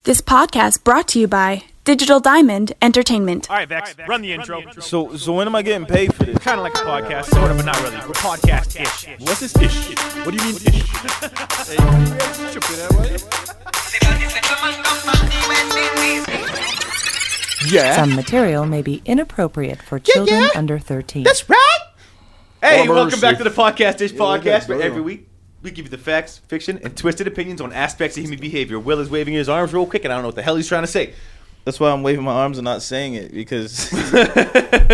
This podcast brought to you by Digital Diamond Entertainment. All right, Vex, run the intro. So when am I getting paid for this? Kind of like a podcast, sort of, but not really. We're podcast-ish. What's this ish? What do you mean ish? Yeah. Some material may be inappropriate for children under 13. That's right. Hey, Oh, welcome back mercy. to the podcast-ish podcast, that's where good. every week we give you the facts, fiction, and twisted opinions on aspects of human behavior. Will is waving his arms real quick, and I don't know what the hell he's trying to say. That's why I'm waving my arms and not saying it, because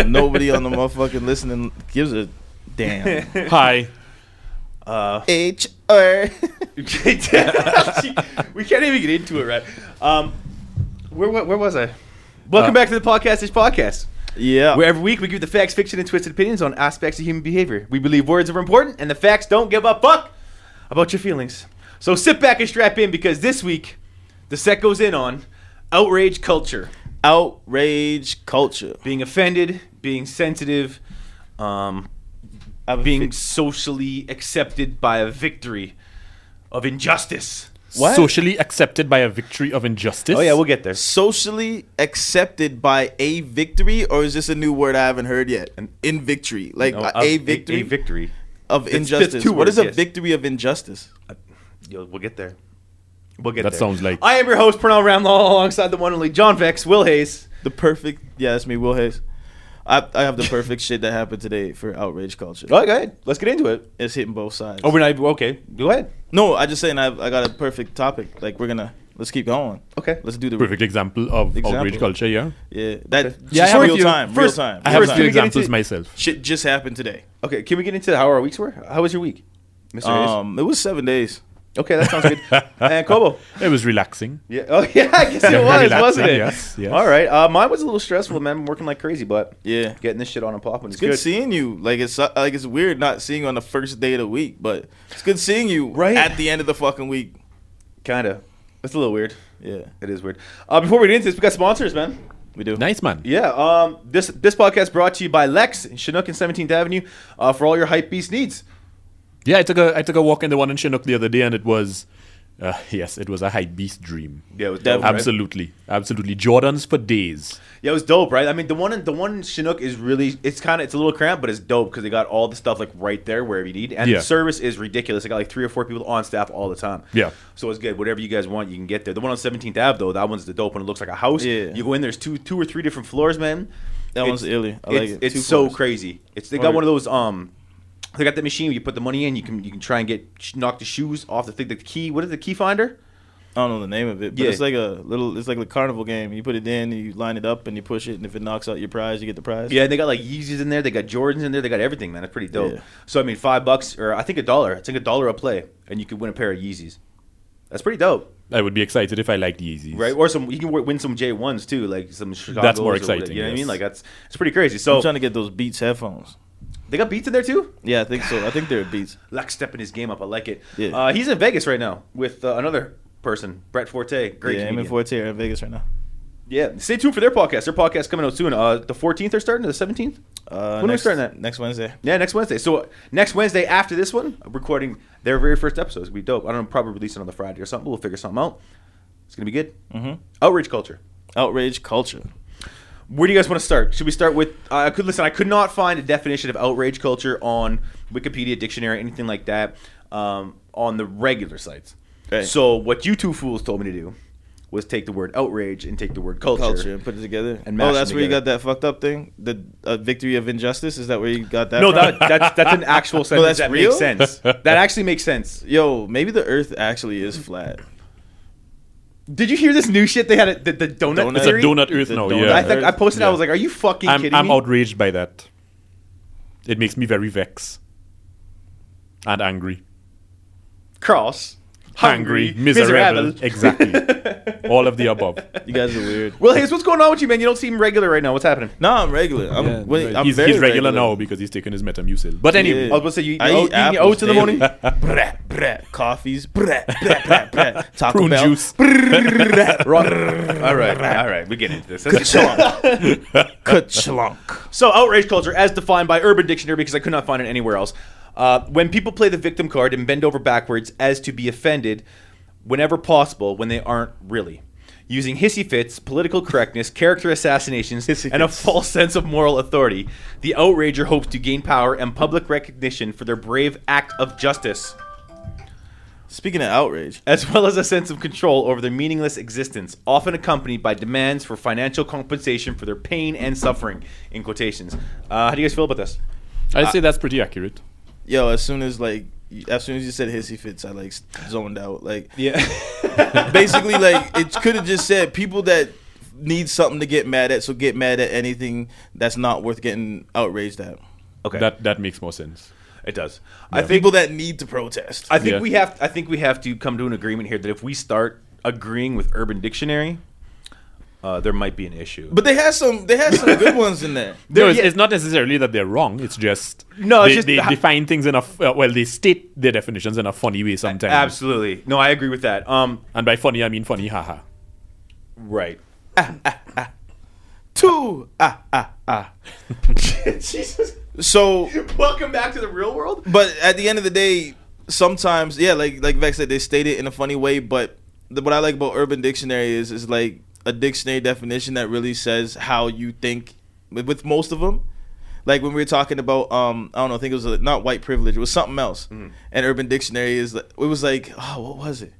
nobody on the motherfucking listening gives a damn. Hi. HR. We can't even get into it, right? Where was I? Welcome back to the podcast-ish podcast. Yeah. Where every week we give the facts, fiction, and twisted opinions on aspects of human behavior. We believe words are important, and the facts don't give a fuck about your feelings. So sit back and strap in, because this week the set goes in on outrage culture. Outrage culture. Being offended, being sensitive, being socially accepted by a victory of injustice. What? Socially accepted by a victory of injustice? Oh yeah, we'll get there. Socially accepted by a victory, or is this a new word I haven't heard yet? In victory, like No, a victory A victory. of That's injustice. two What is words, a yes. victory of injustice? We'll get there. We'll get That there. sounds like... I am your host, Pernell Ramlaw, alongside the one and only John Vex, Will Hayes. The perfect. Yeah, that's me, Will Hayes. I have the perfect shit that happened today for outrage culture. Oh, go ahead. Let's get into it. It's hitting both sides. Oh, we're not okay. Go ahead. No, I just saying I got a perfect topic. Like let's keep going. Okay. Let's do the Perfect example of Example. outrage culture, yeah? Yeah, that Yeah, I just have a real few. time. First- real time. I have real a time. few we get examples into- myself. Shit just happened today. Okay, can we get into how our weeks were? How was your week, Mr. Hayes? It was 7 days. Okay, that sounds good. And Kobo? It was relaxing. Yeah. Oh, yeah, I guess it was, Relaxing, wasn't it? yes, yes. All right. Mine was a little stressful, man. I'm working like crazy, but Yeah. getting this shit on and popping is It's good good. seeing you. Like it's weird not seeing you on the first day of the week, but it's good seeing you Right. at the end of the fucking week. Kind of. It's a little weird. Yeah, It is weird. Before we get into this, we got sponsors, man. we do. Nice, man. Yeah. This podcast brought to you by Lex in Chinook and 17th Avenue for all your hype beast needs. Yeah, I took a walk in the one in Chinook the other day, and it was... yes, it was a hype beast dream. Yeah, it was dope, Absolutely. Absolutely. Jordans for days. Yeah, it was dope, right? I mean, the one in Chinook is really it's a little cramped, but it's dope because they got all the stuff like right there wherever you need, and Yeah. the service is ridiculous. They got like 3 or 4 people on staff all the time. Yeah. So it's good. Whatever you guys want, you can get there. The one on 17th Ave though, that one's the dope one. It looks like a house. Yeah. You go in, there's two or three different floors, man. That one's illy. I like it. It's 2 so floors. crazy. They got one of those they got that machine where you put the money in. You can try and knock the shoes off the thing. The key. What is the key finder? I don't know the name of it, but Yeah. it's like a carnival game. You put it in, you line it up, and you push it, and if it knocks out your prize, you get the prize. Yeah, and they got like Yeezys in there. They got Jordans in there. They got everything, man. It's pretty dope. Yeah. So I mean, $5 or I think $1. It's like $1 a play, and you could win a pair of Yeezys. That's pretty dope, I would be excited if I liked Yeezys. right? Or you can win some J1s too, like some Chicago's. That's more or whatever, exciting, You know what I mean? yes. Like it's pretty crazy. So I'm trying to get those Beats headphones. they got Beats in there too. Yeah, I think so. I think they're Beats. Lex stepping his game up. I like it. Yeah. He's in Vegas right now with another person, Brett Forte. Great Yeah, I'm comedian. in Forte in Vegas right now. Yeah, stay tuned for their podcast. Their podcast coming out soon. The 14th they're starting, the 17th. When are we starting that? Next Wednesday. Yeah, next Wednesday. So next Wednesday after this one, I'm recording their very first episode. It's gonna be dope. I don't know, probably release it on the Friday or something. We'll figure something out. It's gonna be good. Mm-hmm. Outrage culture. Outrage culture. Where do you guys want to start? Should we start with? I could not find a definition of outrage culture on Wikipedia, dictionary, anything like that on the regular sites. Right. So what you two fools told me to do was take the word outrage and take the word culture. And put it together. And mash Oh, that's them where you together. got that fucked up thing? The victory of injustice? Is that where you got that No, from? that's an actual sentence that's that real? makes sense. That actually makes sense. Yo, maybe the earth actually is flat. Did you hear this new shit? They had the donut It's a theory. donut earth The now, donut yeah. I think I posted. Yeah. I was like, "Are you fucking kidding I'm me?" outraged by that. It makes me very vexed. And angry. Cross, Hungry, miserable. Exactly. All of the above. You guys are weird. Well, Hayes, what's going on with you, man? You don't seem regular right now. What's happening? No, I'm regular. I'm he's very regular now because he's taking his Metamucil. But anyway, I was going to say, you I eating eat apples oats in the morning? brat, brat, coffees, brat, brat, brat, brat, Taco prune Bell. juice. Wrong. All right. We get into this. Ka-chlunk. So, outrage culture, as defined by Urban Dictionary, because I could not find it anywhere else. When people play the victim card and bend over backwards as to be offended whenever possible when they aren't really. using hissy fits, political correctness, character assassinations, and a false sense of moral authority. The outrager hopes to gain power and public recognition for their brave act of justice, Speaking of outrage, as well as a sense of control over their meaningless existence, often accompanied by demands for financial compensation for their pain and suffering, in quotations. How do you guys feel about this? I'd say that's pretty accurate. yo, as soon as you said hissy fits, I like zoned out. Like, Yeah. basically, like, it could have just said people that need something to get mad at, so get mad at anything that's not worth getting outraged at. Okay. That makes more sense. It does. I think people that need to protest. I think Yeah. we have to come to an agreement here that if we start agreeing with Urban Dictionary, there might be an issue. But they had some good ones in there. No, it's not necessarily that they're wrong. It's just they define things in a they state their definitions in a funny way sometimes. Absolutely. No, I agree with that. And by funny, I mean funny, haha. Right. Jesus. So Welcome back to the real world. but at the end of the day, sometimes, yeah, like Vex said, they state it in a funny way. But what I like about Urban Dictionary is like a dictionary definition that really says how you think. With most of them, like when we were talking about, I don't know, I think it was not white privilege, it was something else. And Urban Dictionary it was like, oh, what was it?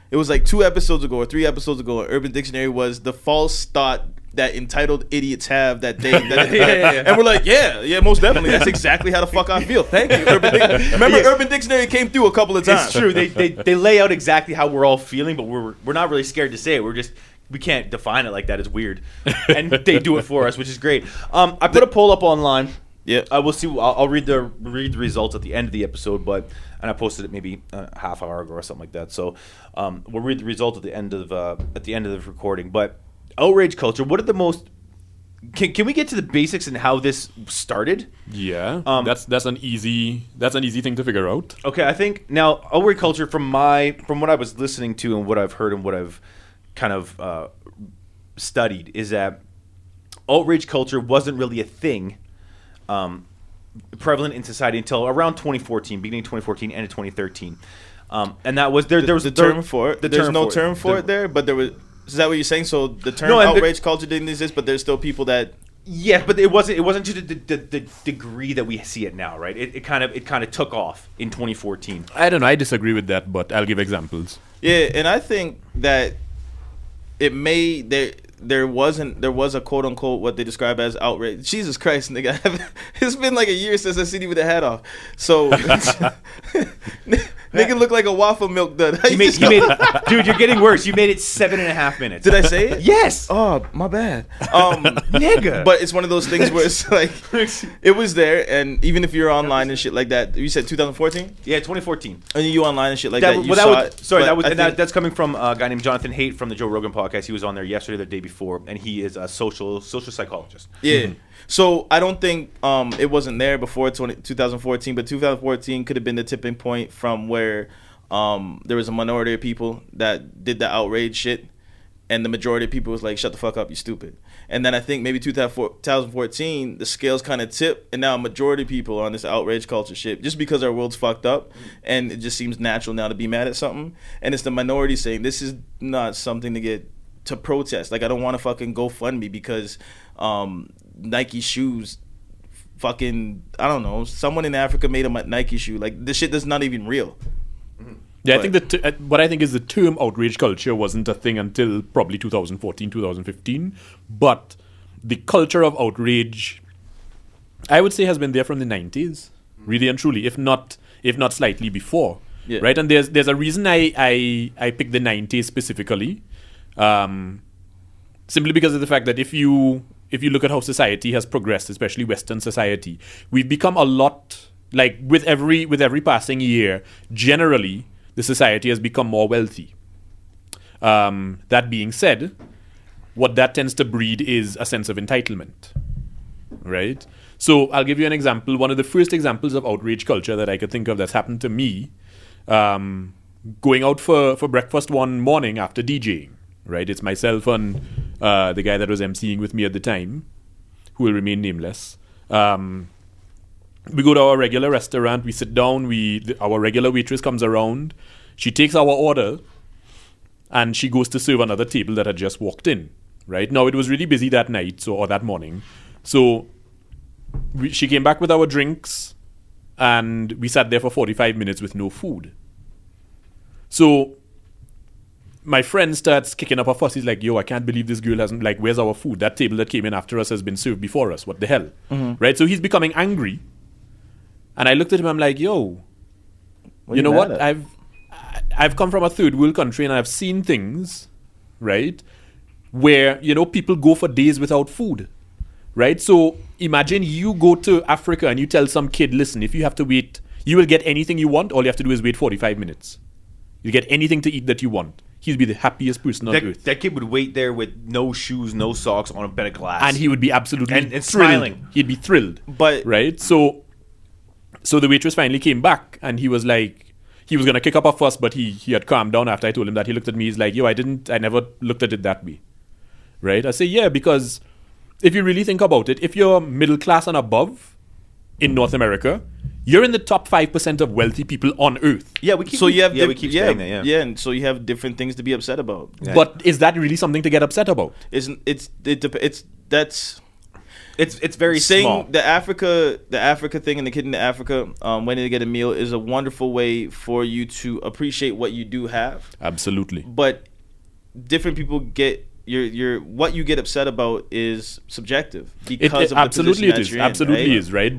It was like 2 episodes ago or 3 episodes ago. Urban Dictionary was the false thought that entitled idiots have that they and we're like, yeah, most definitely, that's exactly how the fuck I feel. Thank you, Urban Dictionary came through a couple of times. It's true. They lay out exactly how we're all feeling, but we're not really scared to say it. We can't define it like that. It's weird, and they do it for us, which is great. I put a poll up online. Yeah, I will see. I'll read the results at the end of the episode, and I posted it maybe a half hour ago or something like that. So we'll read the result at the end of the recording. But outrage culture. What are the most? Can we get to the basics and how this started? Yeah, that's an easy thing to figure out. Okay, I think now outrage culture from what I was listening to and what I've heard and what I've kind of studied is that outrage culture wasn't really a thing prevalent in society until around 2014, beginning 2014, end of 2013, and that was there was the term for it. There's no term for it there, but there was. Is that what you're saying? So the term outrage culture didn't exist, but there's still people that. Yeah, but it wasn't to the degree that we see it now, right? It kind of took off in 2014. I don't know. I disagree with that, but I'll give examples. Yeah, and I think that there was a quote unquote what they describe as outrage. Jesus Christ, nigga! It's been like a year since I seen you with the hat off. So nigga look like a waffle milk dud. You made it, dude. You're getting worse. You made it 7.5 minutes. Did I say it? Yes. Oh, my bad. Nigga. But it's one of those things where it's like it was there, and even if you're online and shit like that, you said 2014. Yeah, 2014. And you online and shit like that. That's coming from a guy named Jonathan Haidt from the Joe Rogan podcast. He was on there yesterday, the day before, and he is a social psychologist. Yeah. So I don't think it wasn't there before 2014, but 2014 could have been the tipping point from where there was a minority of people that did the outrage shit, and the majority of people was like, shut the fuck up, you stupid. And then I think maybe 2014, the scales kind of tipped, and now a majority of people are on this outrage culture shit just because our world's fucked up, and it just seems natural now to be mad at something. And it's the minority saying, this is not something to protest. Like, I don't want to fucking GoFundMe because Nike shoes fucking, I don't know, someone in Africa made a Nike shoe. Like, this shit is not even real. Yeah, I think what I think is the term outrage culture wasn't a thing until probably 2014, 2015. But the culture of outrage, I would say, has been there from the 90s, really and truly, if not slightly before. Yeah. Right? And there's a reason I picked the 90s specifically, simply because of the fact that if you look at how society has progressed, especially Western society, we've become a lot, like with every passing year, generally, the society has become more wealthy. That being said, what that tends to breed is a sense of entitlement, right? So I'll give you an example. One of the first examples of outrage culture that I could think of that's happened to me, going out for breakfast one morning after DJing, right? It's myself and the guy that was emceeing with me at the time, who will remain nameless. We go to our regular restaurant, we sit down, our regular waitress comes around, she takes our order, and she goes to serve another table that had just walked in. Right now, it was really busy that night, or that morning. So she came back with our drinks, and we sat there for 45 minutes with no food. So my friend starts kicking up a fuss. He's like, yo, I can't believe this girl hasn't, like, where's our food? That table that came in after us has been served before us. What the hell? Right? So he's becoming angry. And I looked at him, I'm like, yo, you know what? I've come from a third world country, and I've seen things, right, where, people go for days without food, right? So imagine you go to Africa and you tell some kid, listen, if you have to wait, you will get anything you want. All you have to do is wait 45 minutes. You'll get anything to eat that you want. He'd be the happiest person on earth. That kid would wait there with no shoes, no socks, on a bed of glass. And he would be absolutely and smiling. He'd be thrilled. But right? So the waitress finally came back, and he was like, he was going to kick up a fuss, but he had calmed down after I told him that. He looked at me, he's like, yo, I never looked at it that way. Right? I say, yeah, because if you really think about it, if you're middle class and above in North America, you're in the top 5% of wealthy people on earth. Yeah, we keep saying that. Yeah, and so you have different things to be upset about. Yeah. But is that really something to get upset about? It's very saying small. the Africa thing, and the kid in Africa when they get a meal is a wonderful way for you to appreciate what you do have. Absolutely. But different people get your what you get upset about is subjective because of absolutely the position it is. that you're in, Absolutely right? is, right?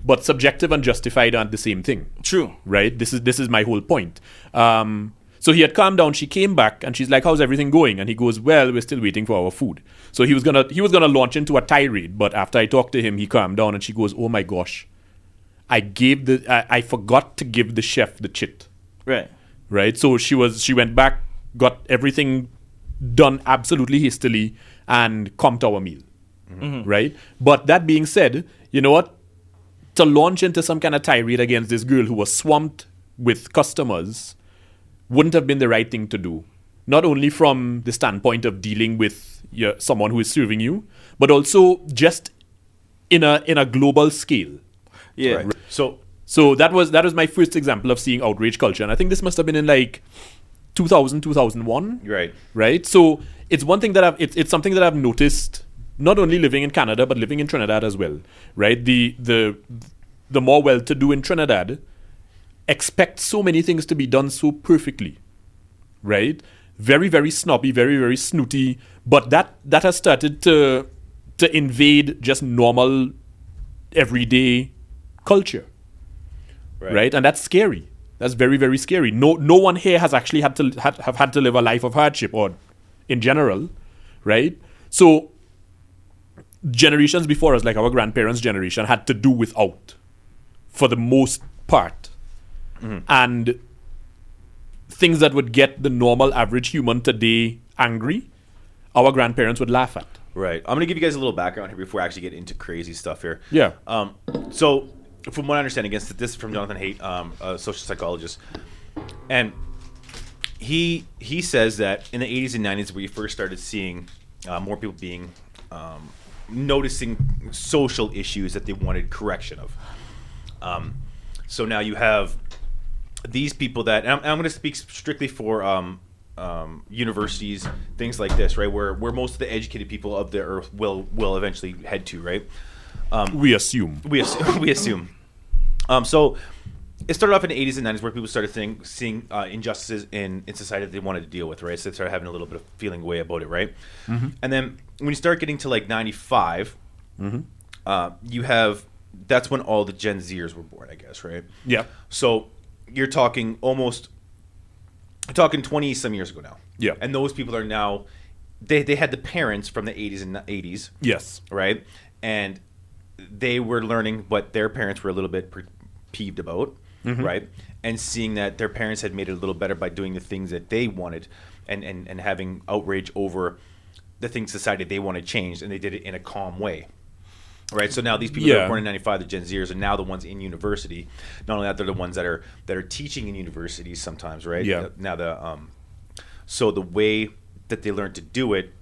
But subjective and justified aren't the same thing. True. Right? This is my whole point. So he had calmed down. She came back and she's like, "How's everything going?" And he goes, "Well, we're still waiting for our food." So he was gonna launch into a tirade, but after I talked to him, he calmed down and she goes, "Oh my gosh, I forgot to give the chef the chit." Right. Right. So she went back, got everything done absolutely hastily, and comped our meal. Right. But that being said, you know what? To launch into some kind of tirade against this girl who was swamped with customers wouldn't have been the right thing to do. Not only from the standpoint of dealing with someone who is serving you, but also just in a global scale. Yeah. Right. So that was my first example of seeing outrage culture, and I think this must have been in like 2000, 2001. Right. Right. So it's one thing that it's something that I've noticed, not only living in Canada but living in Trinidad as well. Right. The more well-to-do in Trinidad expect so many things to be done so perfectly. Right. Very, very snobby, very, very snooty. But that has started to invade just normal, everyday culture. Right. And that's scary. That's very, very scary. No one here has actually had to live a life of hardship, or in general, right? So generations before us, like our grandparents' generation, had to do without for the most part. And things that would get the normal average human today angry, our grandparents would laugh at. Right. I'm going to give you guys a little background here before I actually get into crazy stuff here. Yeah. So, from what I understand, against this is from Jonathan Haidt, a social psychologist, and he says that in the 80s and 90s, where you first started seeing more people being noticing social issues that they wanted correction of. So now you have these people that, and I'm going to speak strictly for universities, things like this, right, where most of the educated people of the earth will eventually head to, right? We assume. We assume. So it started off in the 80s and 90s where people started seeing injustices in society that they wanted to deal with, right? So they started having a little bit of feeling way about it, right? And then when you start getting to like 95, you have, that's when all the Gen Zers were born, I guess, right? Yeah. So you're talking 20 some years ago now. Yeah. And those people are now, they had the parents from the 80s and 80s. Yes. Right? And they were learning what their parents were a little bit peeved about, right? And seeing that their parents had made it a little better by doing the things that they wanted and having outrage over the things society they wanted changed, and they did it in a calm way. Right, so now these people that were born in '95, the Gen Zers, are now the ones in university. Not only that, they're the ones that are teaching in universities sometimes, right? Yeah. Now so the way that they learn to do it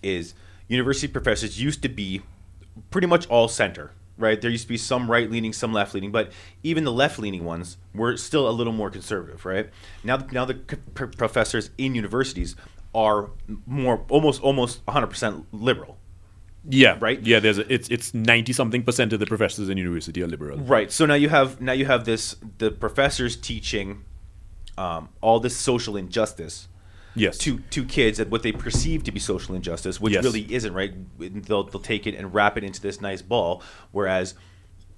is university professors used to be pretty much all center, right? There used to be some right-leaning, some left-leaning, but even the left-leaning ones were still a little more conservative, right? Now the professors in universities are more almost 100% liberal. Yeah. Right? Yeah, it's 90-something% of the professors in university are liberal. Right. So now you have the professors teaching all this social injustice. Yes. To kids at what they perceive to be social injustice, which Yes. really isn't, right? They'll take it and wrap it into this nice ball, whereas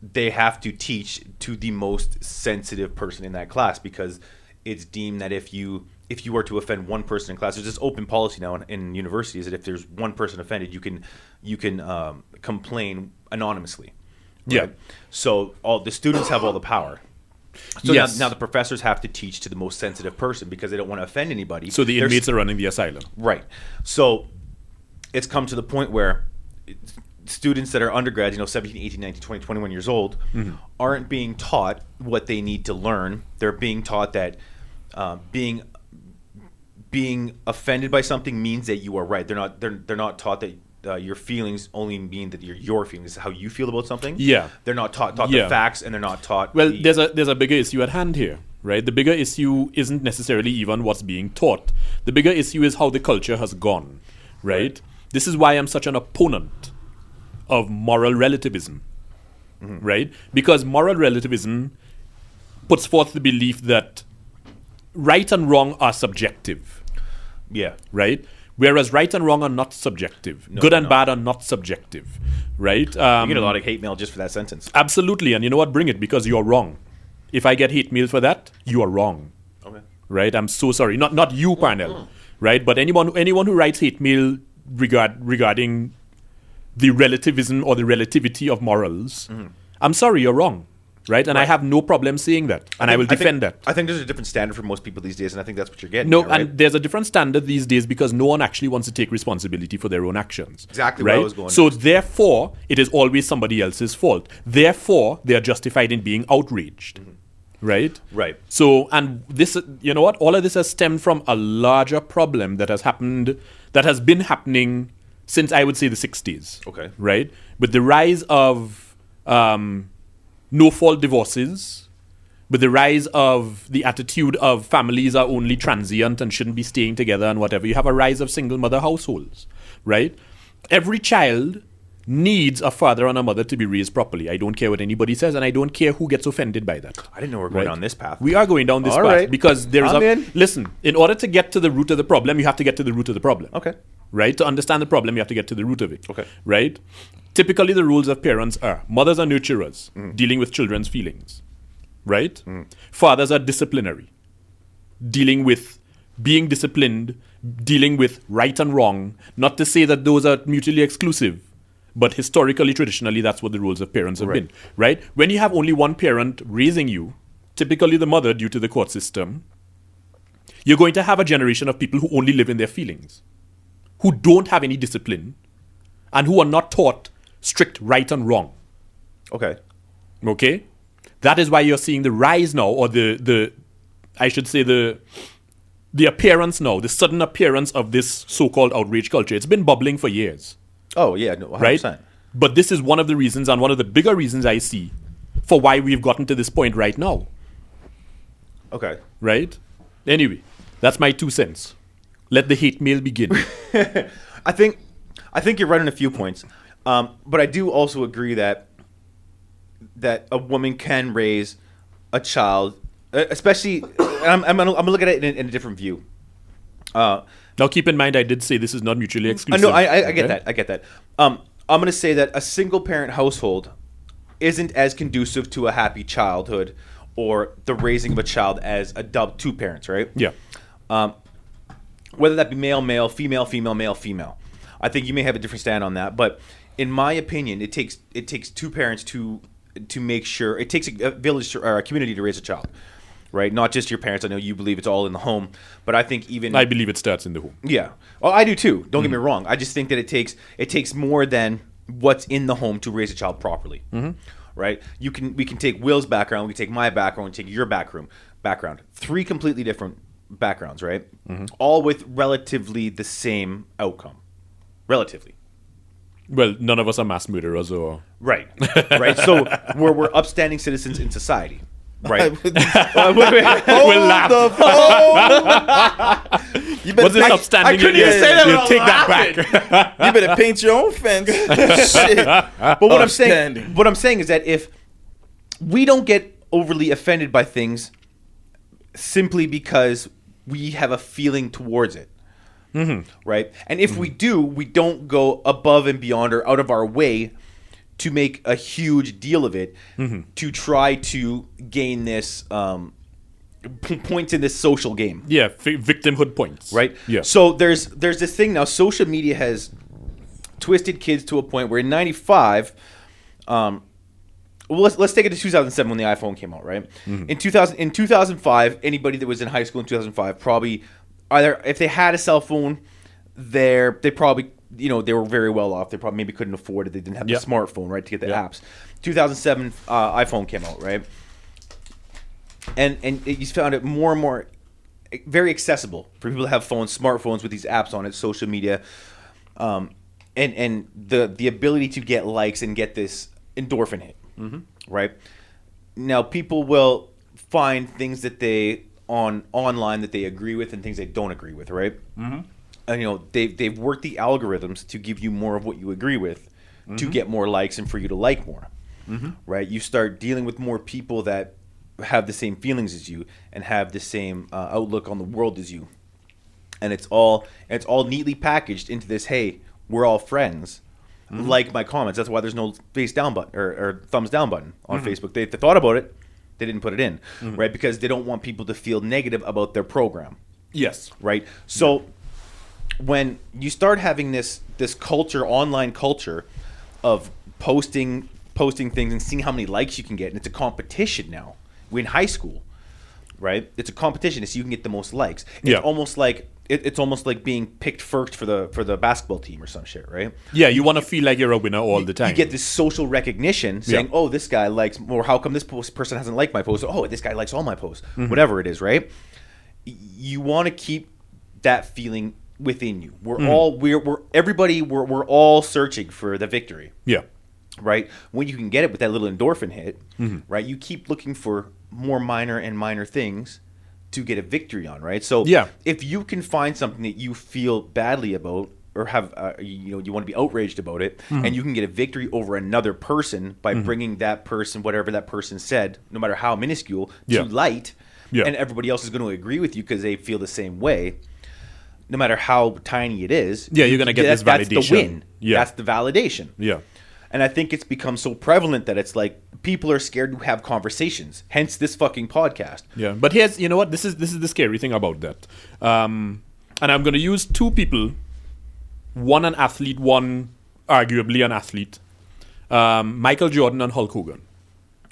they have to teach to the most sensitive person in that class because it's deemed that if you are to offend one person in class, there's this open policy now in universities that if there's one person offended, you can complain anonymously. Right? Yeah. So all the students have all the power. So Yes. now the professors have to teach to the most sensitive person because they don't want to offend anybody. So the There's- inmates are running the asylum. Right. So it's come to the point where students that are undergrads, 17, 18, 19, 20, 21 years old, aren't being taught what they need to learn. They're being taught that being offended by something means that you are right. They're not taught that your feelings only mean that your feelings, how you feel about something. Yeah. They're not taught Yeah. the facts, and they're not taught. Well, there's a bigger issue at hand here, right? The bigger issue isn't necessarily even what's being taught. The bigger issue is how the culture has gone, right? This is why I'm such an opponent of moral relativism, right? Because moral relativism puts forth the belief that right and wrong are subjective, yeah. right? Whereas right and wrong are not subjective. No, Good they're and not. bad are not subjective, right? You get a lot of hate mail just for that sentence. Absolutely, and you know what? Bring it, because you're wrong. If I get hate mail for that, you are wrong, Okay. right? I'm so sorry. Not you, Parnell, right? But anyone who writes hate mail regarding the relativism or the relativity of morals, I'm sorry, you're wrong, right? And I have no problem saying that, and I will defend that. I think there's a different standard for most people these days, and I think that's what you're getting. No, at, right? and there's a different standard these days because no one actually wants to take responsibility for their own actions. Exactly where right? I was going So next. therefore, it is always somebody else's fault. Therefore, they are justified in being outraged. Right? Right. So, and this, you know what? All of this has stemmed from a larger problem that has been happening since, I would say, the 60s. Okay. Right? With the rise of no-fault divorces, with the rise of the attitude of families are only transient and shouldn't be staying together and whatever, you have a rise of single-mother households. Right? Every child needs a father and a mother to be raised properly. I don't care what anybody says, and I don't care who gets offended by that. I didn't know we were going Right? down this path. We are going down this All path right. because there's I'm in. Listen, in order to get to the root of the problem, you have to get to the root of the problem. Okay. Right? To understand the problem, you have to get to the root of it. Okay. Right? Typically, the rules of parents are mothers are nurturers, dealing with children's feelings. Right? Fathers are disciplinary, dealing with being disciplined, dealing with right and wrong. Not to say that those are mutually exclusive, but historically, traditionally, that's what the roles of parents have been. Right? When you have only one parent raising you, typically the mother, due to the court system, you're going to have a generation of people who only live in their feelings, who don't have any discipline, and who are not taught strict right and wrong. Okay. Okay? That is why you're seeing the rise now, or the appearance now, the sudden appearance of this so-called outrage culture. It's been bubbling for years, Oh yeah, no, 100%. right? But this is one of the reasons, and one of the bigger reasons I see for why we've gotten to this point right now, Okay. right? Anyway, that's my 2 cents. Let the hate mail begin. I think you're right on a few points, but I do also agree that a woman can raise a child, especially. I'm gonna look at it in a different view. Now, keep in mind, I did say this is not mutually I exclusive. know. I okay? get that. I get that. I'm going to say that a single parent household isn't as conducive to a happy childhood or the raising of a child as two parents, right? Yeah. Whether that be male, male, female, female, male, female. I think you may have a different stand on that, but in my opinion, it takes two parents to make sure. It takes a village or a community to raise a child, right? Not just your parents. I know you believe it's all in the home, but I think even I believe it starts in the home. yeah. Oh, I do too. Don't get me wrong. I just think that it takes more than what's in the home to raise a child properly. Right? We can take Will's background, we can take my background, we can take your background. 3 completely different backgrounds, right? All with relatively the same outcome. Relatively. Well, none of us are mass murderers or... Right. Right. So we're upstanding citizens in society. Right. Hold the phone. You better Was it upstanding? I couldn't even say that without Take that back. You better paint your own fence. Shit. But what I'm saying is that if we don't get overly offended by things simply because we have a feeling towards it. Right? And if we do, we don't go above and beyond or out of our way to make a huge deal of it to try to gain this points in this social game. Yeah, victimhood points. Right? Yeah. So there's this thing now, social media has twisted kids to a point where in 95, well, let's take it to 2007 when the iPhone came out, right? In 2005, anybody that was in high school in 2005 probably either if they had a cell phone, they probably they were very well off. They probably maybe couldn't afford it. They didn't have the smartphone, right, to get the apps. 2007 iPhone came out, right? And you found it more and more very accessible for people to have smartphones with these apps on it, social media, and the ability to get likes and get this endorphin hit, right? Now people will find things that they online that they agree with and things they don't agree with, right? And they've worked the algorithms to give you more of what you agree with to get more likes and for you to like more, right? You start dealing with more people that have the same feelings as you and have the same outlook on the world as you, and it's all neatly packaged into this. Hey, we're all friends. Like my comments. That's why there's no face down button or thumbs down button on Facebook. They thought about it. They didn't put it in, right? Because they don't want people to feel negative about their program. Yes. Right? So when you start having this culture, online culture of posting things and seeing how many likes you can get, and it's a competition now. We're in high school, right? It's a competition to see who can get the most likes. It's almost like it's almost like being picked first for the basketball team or some shit, right? Yeah, you want to feel like you're a winner all the time. You get this social recognition saying, oh, this guy likes, or how come this person hasn't liked my post? Oh, this guy likes all my posts. Whatever it is, right? You want to keep that feeling within you. We're all searching for the victory. Yeah. Right? When you can get it with that little endorphin hit, right? You keep looking for more minor things to get a victory on, right? So if you can find something that you feel badly about or have you want to be outraged about it, and you can get a victory over another person by bringing that person, whatever that person said, no matter how minuscule, to light, and everybody else is going to agree with you because they feel the same way, no matter how tiny it is. Yeah, you're going to get this validation. That's the win. Yeah. That's the validation. Yeah. And I think it's become so prevalent that it's like people are scared to have conversations. Hence this fucking podcast. Yeah, but here's, you know what? This is the scary thing about that. And I'm going to use two people, one an athlete, one arguably an athlete, Michael Jordan and Hulk Hogan.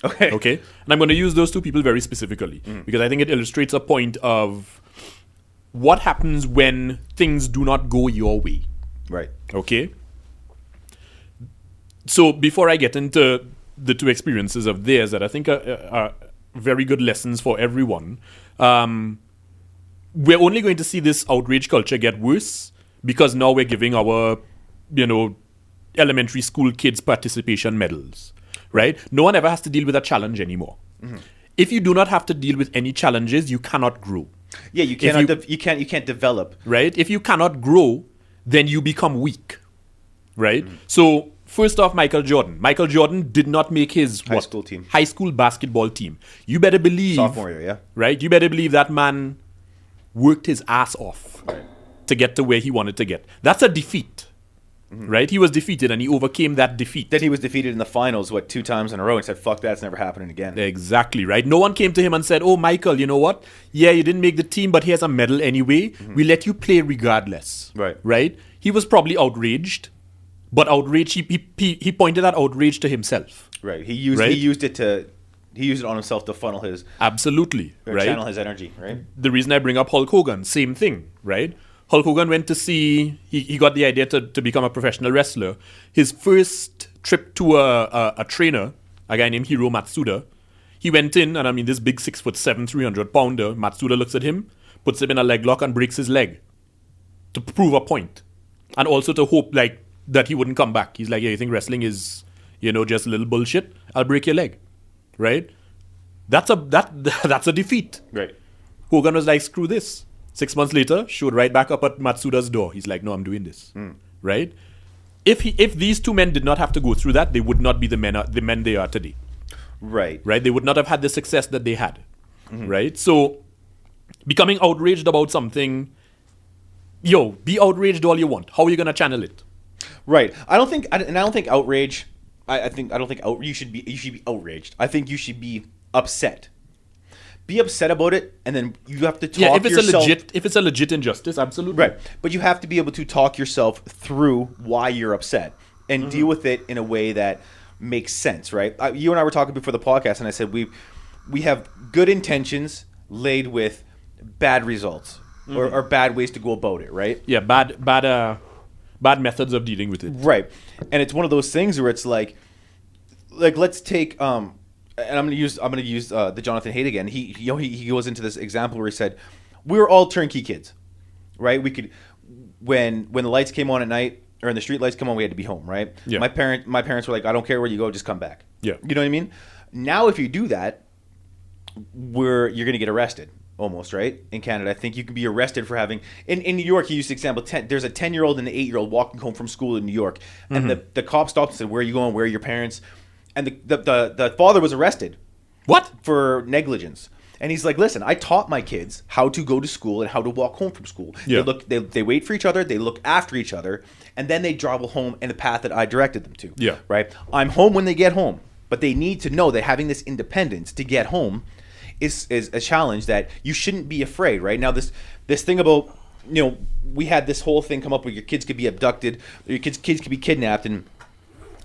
Okay. And I'm going to use those two people very specifically because I think it illustrates a point of what happens when things do not go your way. Right. Okay. So before I get into the two experiences of theirs that I think are very good lessons for everyone, we're only going to see this outrage culture get worse because now we're giving our, elementary school kids participation medals, right? No one ever has to deal with a challenge anymore. If you do not have to deal with any challenges, you cannot grow. Yeah, you cannot. You can't develop. Right. If you cannot grow, then you become weak. Right. So. First off, Michael Jordan. Michael Jordan did not make his high school basketball team. You better believe sophomore year, yeah. Right? You better believe that man worked his ass off to get to where he wanted to get. That's a defeat. Right? He was defeated and he overcame that defeat. Then he was defeated in the finals 2 times in a row and said, "Fuck that, it's never happening again." Exactly, right? No one came to him and said, "Oh, Michael, you know what? Yeah, you didn't make the team, but here's a medal anyway. We let you play regardless." Right? He was probably outraged. But outrage, he pointed that outrage to himself. Right. He used it on himself to funnel his absolutely right. Channel his energy. Right. The reason I bring up Hulk Hogan, same thing. Right. Hulk Hogan went to see. He got the idea to become a professional wrestler. His first trip to a trainer, a guy named Hiro Matsuda. He went in, and I mean this big 6'7", 300-pounder. Matsuda looks at him, puts him in a leg lock, and breaks his leg to prove a point, and also to hope like. that he wouldn't come back. He's like, yeah, you think wrestling is, just a little bullshit? I'll break your leg, right? That's a defeat. Right. Hogan was like, screw this. 6 months later, showed right back up at Matsuda's door. He's like, no, I'm doing this, right? If these two men did not have to go through that, they would not be the men they are today. Right. Right? They would not have had the success that they had. Right? So, becoming outraged about something, be outraged all you want. How are you going to channel it? Right. I don't think outrage. You should be outraged. I think you should be upset. Be upset about it, and then you have to talk yourself. If it's a legit injustice, absolutely. Right. But you have to be able to talk yourself through why you're upset and deal with it in a way that makes sense, right? You and I were talking before the podcast, and I said we have good intentions laid with bad results or bad ways to go about it, right? Yeah, bad methods of dealing with it. Right. And it's one of those things where it's like let's take and I'm gonna use the Jonathan Haidt again. He goes into this example where he said we were all turnkey kids, right? We could when the lights came on at night or when the street lights come on, we had to be home, right? Yeah. My parents were like, I don't care where you go, just come back. Yeah. You know what I mean? Now if you do that, you're gonna get arrested. Almost, right? In Canada, I think you can be arrested for having... In New York, he used the example, there's a 10-year-old and an 8-year-old walking home from school in New York. And the cop stopped and said, where are you going? Where are your parents? And the father was arrested. What? For negligence. And he's like, listen, I taught my kids how to go to school and how to walk home from school. Yeah. They wait for each other, they look after each other, and then they travel home in the path that I directed them to. Yeah. Right? I'm home when they get home. But they need to know that having this independence to get home is a challenge that you shouldn't be afraid, right? Now this thing about, we had this whole thing come up where your kids could be abducted, or your kids could be kidnapped, and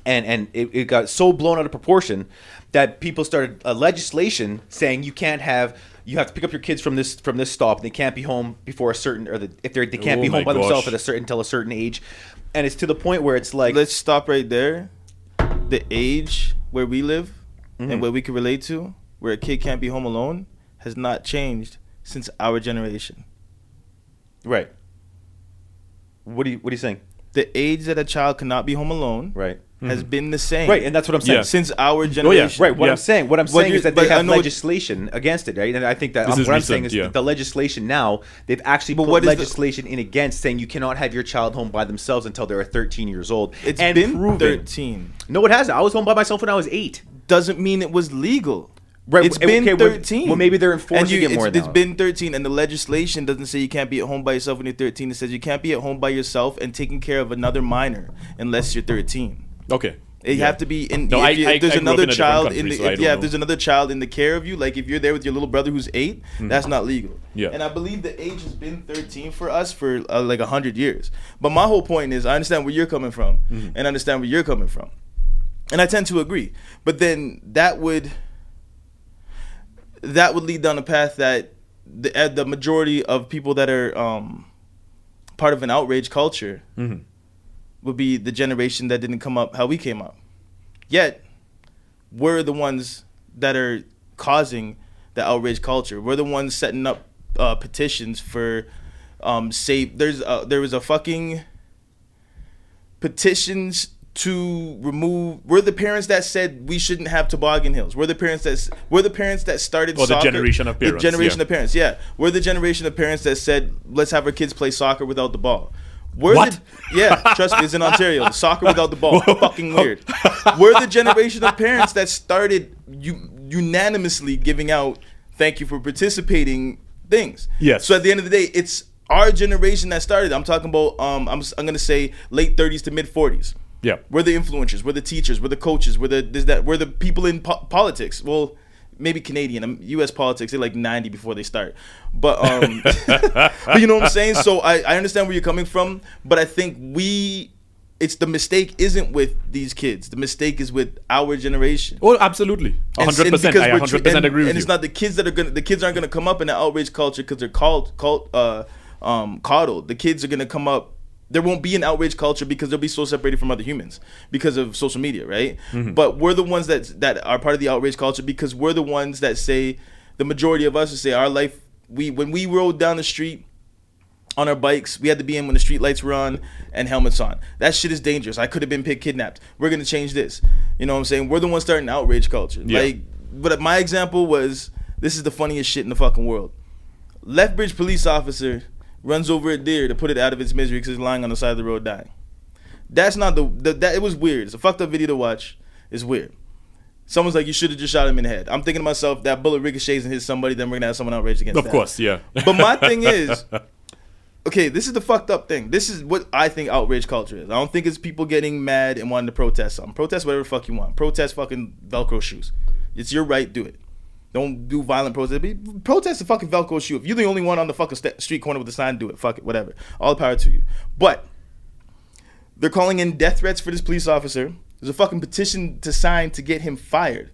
it got so blown out of proportion that people started a legislation saying you have to pick up your kids from this stop, and they can't be home before a certain, if they can't be home by themselves until a certain age, and it's to the point where it's like, let's stop right there. The age where we live and where we can relate to, where a kid can't be home alone, has not changed since our generation. Right. What are you saying? The age that a child cannot be home alone, right, has been the same. Right, and that's what I'm saying. Since our generation. Right. What I'm saying is that they have legislation against it, right? And I think that what I'm saying is the legislation now, they've actually put legislation in against saying you cannot have your child home by themselves until they're 13 years old. It's been 13. No, it hasn't. I was home by myself when I was 8. Doesn't mean it was legal. Right. It's been 13. Well, maybe they're enforcing it more now. It's been 13, and the legislation doesn't say you can't be at home by yourself when you're 13. It says you can't be at home by yourself and taking care of another minor unless you're 13. Okay. You have to be in. No, if there's another child in the if there's another child in the care of you, like if you're there with your little brother who's 8, that's not legal. Yeah. And I believe the age has been 13 for us for like 100 years. But my whole point is, I understand where you're coming from, and understand where you're coming from, and I tend to agree. But then that would lead down a path that the majority of people that are part of an outrage culture would be the generation that didn't come up how we came up. Yet, we're the ones that are causing the outrage culture. We're the ones setting up petitions for there was a fucking petitions to remove. We're the parents that said we shouldn't have toboggan hills. We're the parents that started soccer. The generation of parents. The generation of parents. Yeah, we're the generation of parents that said let's have our kids play soccer without the ball. Trust me, it's in Ontario. Soccer without the ball. Fucking weird. We're the generation of parents that started unanimously giving out thank you for participating things. Yes. So at the end of the day, it's our generation that started. I'm talking about I'm going to say late 30s to mid 40s. Yeah. We're the influencers, we're the teachers, we're the coaches, we're the people in politics. Well, maybe Canadian, U.S. politics, they're like 90 before they start. But but you know what I'm saying? So I understand where you're coming from, but I think it's the mistake isn't with these kids. The mistake is with our generation. Oh, absolutely. 100%. I 100% agree with you. And it's not the kids the kids aren't going to come up in the outrage culture because they're coddled. The kids are going to come up. There won't be an outrage culture because they'll be so separated from other humans because of social media, right? But we're the ones that are part of the outrage culture because we're the ones that say, the majority of us say our life, when we rode down the street on our bikes. We had to be in when the street lights were on and helmets on. That shit is dangerous. I could have been kidnapped. We're going to change this. You know what I'm saying? We're the ones starting outrage culture. Yeah. Like, but my example was, this is the funniest shit in the fucking world. Lethbridge police officer runs over a deer to put it out of its misery because it's lying on the side of the road dying. That's not that it was weird. It's a fucked up video to watch. It's weird. Someone's like, you should have just shot him in the head. I'm thinking to myself, that bullet ricochets and hits somebody, then we're going to have someone outraged against that. Of course, yeah. But my thing is, okay, this is the fucked up thing. This is what I think outrage culture is. I don't think it's people getting mad and wanting to protest something. Protest whatever the fuck you want. Protest fucking Velcro shoes. It's your right, do it. Don't do violent protest. Protest a fucking Velcro shoe. If you're the only one on the fucking street corner with the sign, do it. Fuck it, whatever. All the power to you. But they're calling in death threats for this police officer. There's a fucking petition to sign to get him fired.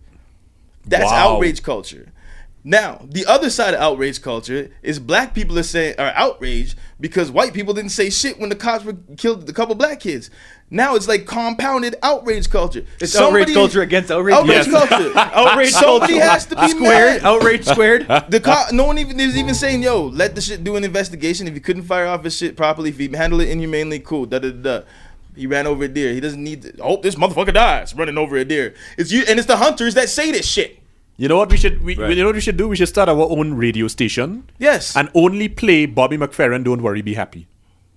That's Wow. outrage culture. Now, the other side of outrage culture is black people are outraged because white people didn't say shit when the cops killed a couple black kids. Now it's like compounded outrage culture. It's outrage culture against outrage. Outrage Yes. culture. Outrage Somebody culture. has to be Squared. mad. Outrage squared. No one even is even saying, yo, let the shit do an investigation. If he couldn't fire off his shit properly, if he handled it inhumanely, cool. Da da da. He ran over a deer. He doesn't need to hope this motherfucker dies running over a deer. It's you, and it's the hunters that say this shit. You know what we should Right. you know what we should do? We should start our own radio station Yes. and only play Bobby McFerrin, Don't Worry, Be Happy.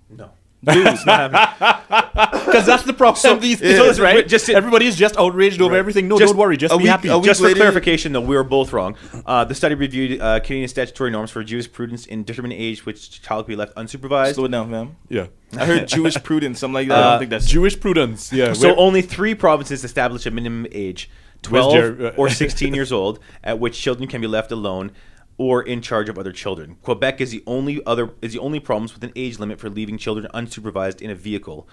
No. Dude, it's not happening. Because that's the problem these yeah. days, right? Just- Everybody is just outraged over everything. No, Just don't worry, just a be week- happy. a week Just for later- clarification, though, we were both wrong. The study reviewed Canadian statutory norms for jurisprudence in determined age which child could be left unsupervised. Slow it down, fam. Yeah. I heard Jewish prudence, something like that. I don't think that's Jewish prudence. Yeah. So where- only 3 provinces establish a minimum age, 12 Jer- or 16 years old, at which children can be left alone or in charge of other children. Quebec is the only province with an age limit for leaving children unsupervised in a vehicle,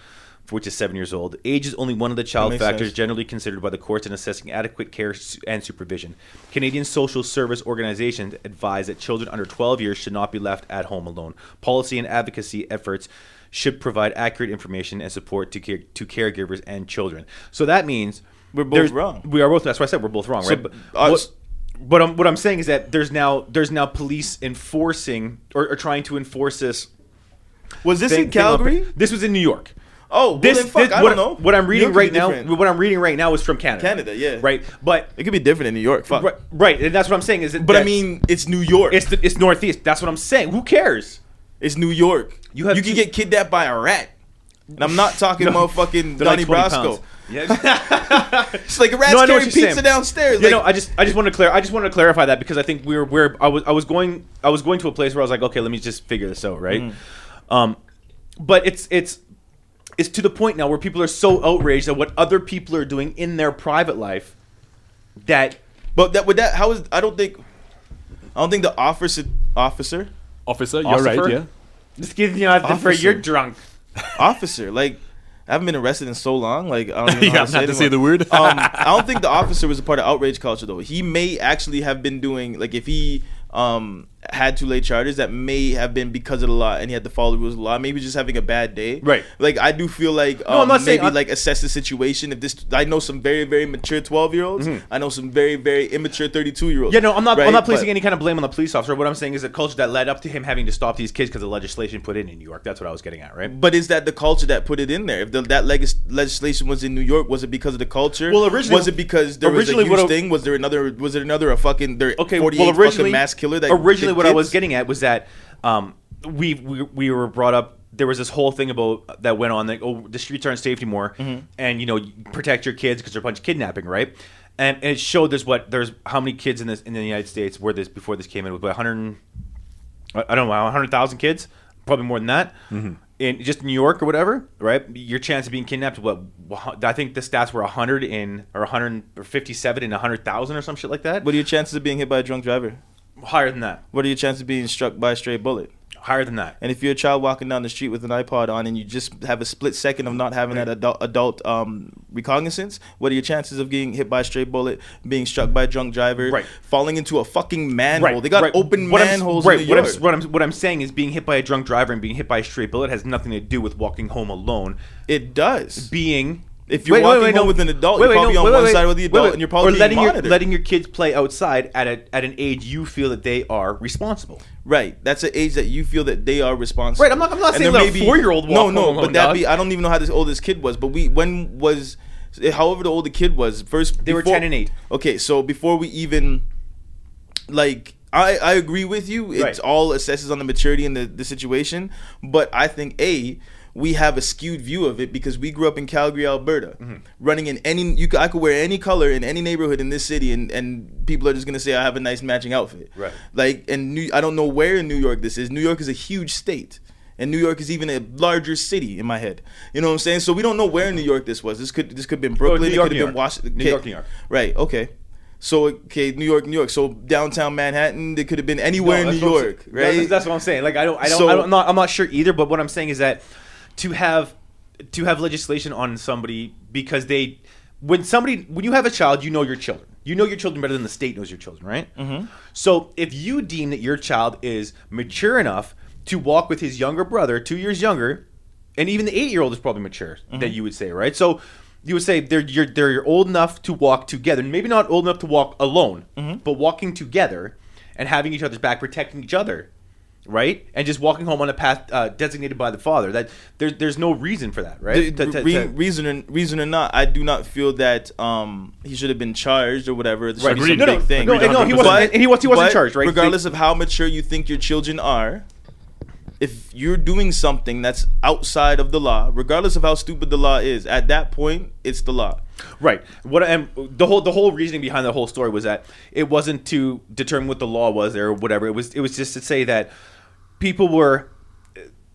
which is 7 years old. Age is only one of the child makes factors sense. generally considered by the courts in assessing adequate care and supervision. Canadian social service organizations advise that children under 12 years should not be left at home alone. Policy and advocacy efforts should provide accurate information and support to caregivers and children. So that means We're both wrong. We are both. That's why I said we're both wrong, So, right? But what I'm saying is that there's now police enforcing or trying to enforce this. Was this thing- in thing up- Calgary? This was in New York. Oh, well then fuck, I don't know. What I'm reading New York could right be now. different. What I'm reading right now is from Canada. Canada, yeah. Right, but It could be different in New York. Fuck. right, and that's what I'm saying is that. But I mean, it's New York. it's Northeast. That's what I'm saying. Who cares? It's New York. You You have can two- get kidnapped by a rat. And I'm not talking motherfucking They're like Donnie 20 Brasco. pounds. Yeah. It's like a rat's No, I know what carrying you're pizza saying. downstairs. You Like, know, I just wanted to clarify that because I think I was going to a place where I was like, okay, let me just figure this out, right? But it's to the point now where people are so outraged at what other people are doing in their private life that but how is I don't think the officer Officer, you're Ossifer? right, yeah. just giving you nothing for Officer. you're drunk. officer like I haven't been arrested in so long. Like I don't even know You how haven't had to it say the anymore. word. I don't think the officer was a part of outrage culture though. He may actually have been doing like if he had to lay charges that may have been because of the law and he had to follow the rules of the law. Maybe just having a bad day. Right. Like I do feel like I'm not saying- maybe like assess the situation. If this I know some very, very mature 12-year-olds. I know some very, very immature 32-year-olds. Yeah, no, I'm not. Right? I'm not placing But- any kind of blame on the police officer. What I'm saying is the culture that led up to him having to stop these kids because of legislation put in New York. That's what I was getting at, right? But is that the culture that put it in there? If that legislation was in New York, was it because of the culture? Well, originally- was it because there was a originally huge what thing? Was there another a fucking Okay, 48 well, originally, fucking mass killer? That originally did what I was kids? getting at was that we were brought up. There was this whole thing about that went on, like, oh, the streets aren't safe anymore, and you protect your kids because they're a bunch of kidnapping, right? And it showed there's how many kids in the United States were this before this came in with 100, I don't know, 100,000 kids, probably more than that. In just New York or whatever, right? Your chance of being kidnapped, I think the stats were 157 in 100,000 or some shit like that. What are your chances of being hit by a drunk driver? Higher than that. What are your chances of being struck by a stray bullet? Higher than that. And if you're a child walking down the street with an iPod on and you just have a split second of not having that adult recognizance, what are your chances of getting hit by a stray bullet, being struck by a drunk driver, Right. falling into a fucking manhole? Right, They got right. open What I'm- manholes right, in New York. what I'm saying is being hit by a drunk driver and being hit by a stray bullet has nothing to do with walking home alone. It does. Being If you're walking home with an adult, you're probably on one side with the adult, and you're probably being monitored. Or letting your kids play outside at an age you feel that they are responsible. Right. That's an age that you feel that they are responsible. Right. I'm not saying let a 4-year-old walk home. No, but I don't even know how this oldest kid was. But however the older kid was, they were 10 and 8. Okay, so before we even, like, I agree with you. It's all assesses on the maturity and the situation. But I think, we have a skewed view of it because we grew up in Calgary, Alberta, running in I could wear any color in any neighborhood in this city, and people are just gonna say I have a nice matching outfit. Right. Like, and I don't know where in New York this is. New York is a huge state, and New York is even a larger city in my head. You know what I'm saying? So we don't know where in New York this was. This could have been Brooklyn. New York, it could have been Washington. New York. Right. Okay. So New York. So downtown Manhattan, it could have been anywhere in New York, right? That's what I'm saying. Like I'm not sure either. But what I'm saying is that to have legislation on somebody because when you have a child, you know your children. You know your children better than the state knows your children, right? Mm-hmm. So if you deem that your child is mature enough to walk with his younger brother, 2 years younger, and even the 8-year-old is probably mature, that you would say, right? So you would say they're old enough to walk together, maybe not old enough to walk alone, but walking together and having each other's back, protecting each other. Right, and just walking home on a path designated by the father. That there's no reason for that, right? Reason or not, I do not feel that he should have been charged or whatever. There should be some No, big thing. he wasn't charged, right? Regardless of how mature you think your children are, if you're doing something that's outside of the law, regardless of how stupid the law is, at that point, it's the law. Right. The whole reasoning behind the whole story was that it wasn't to determine what the law was there or whatever. It was just to say that people were,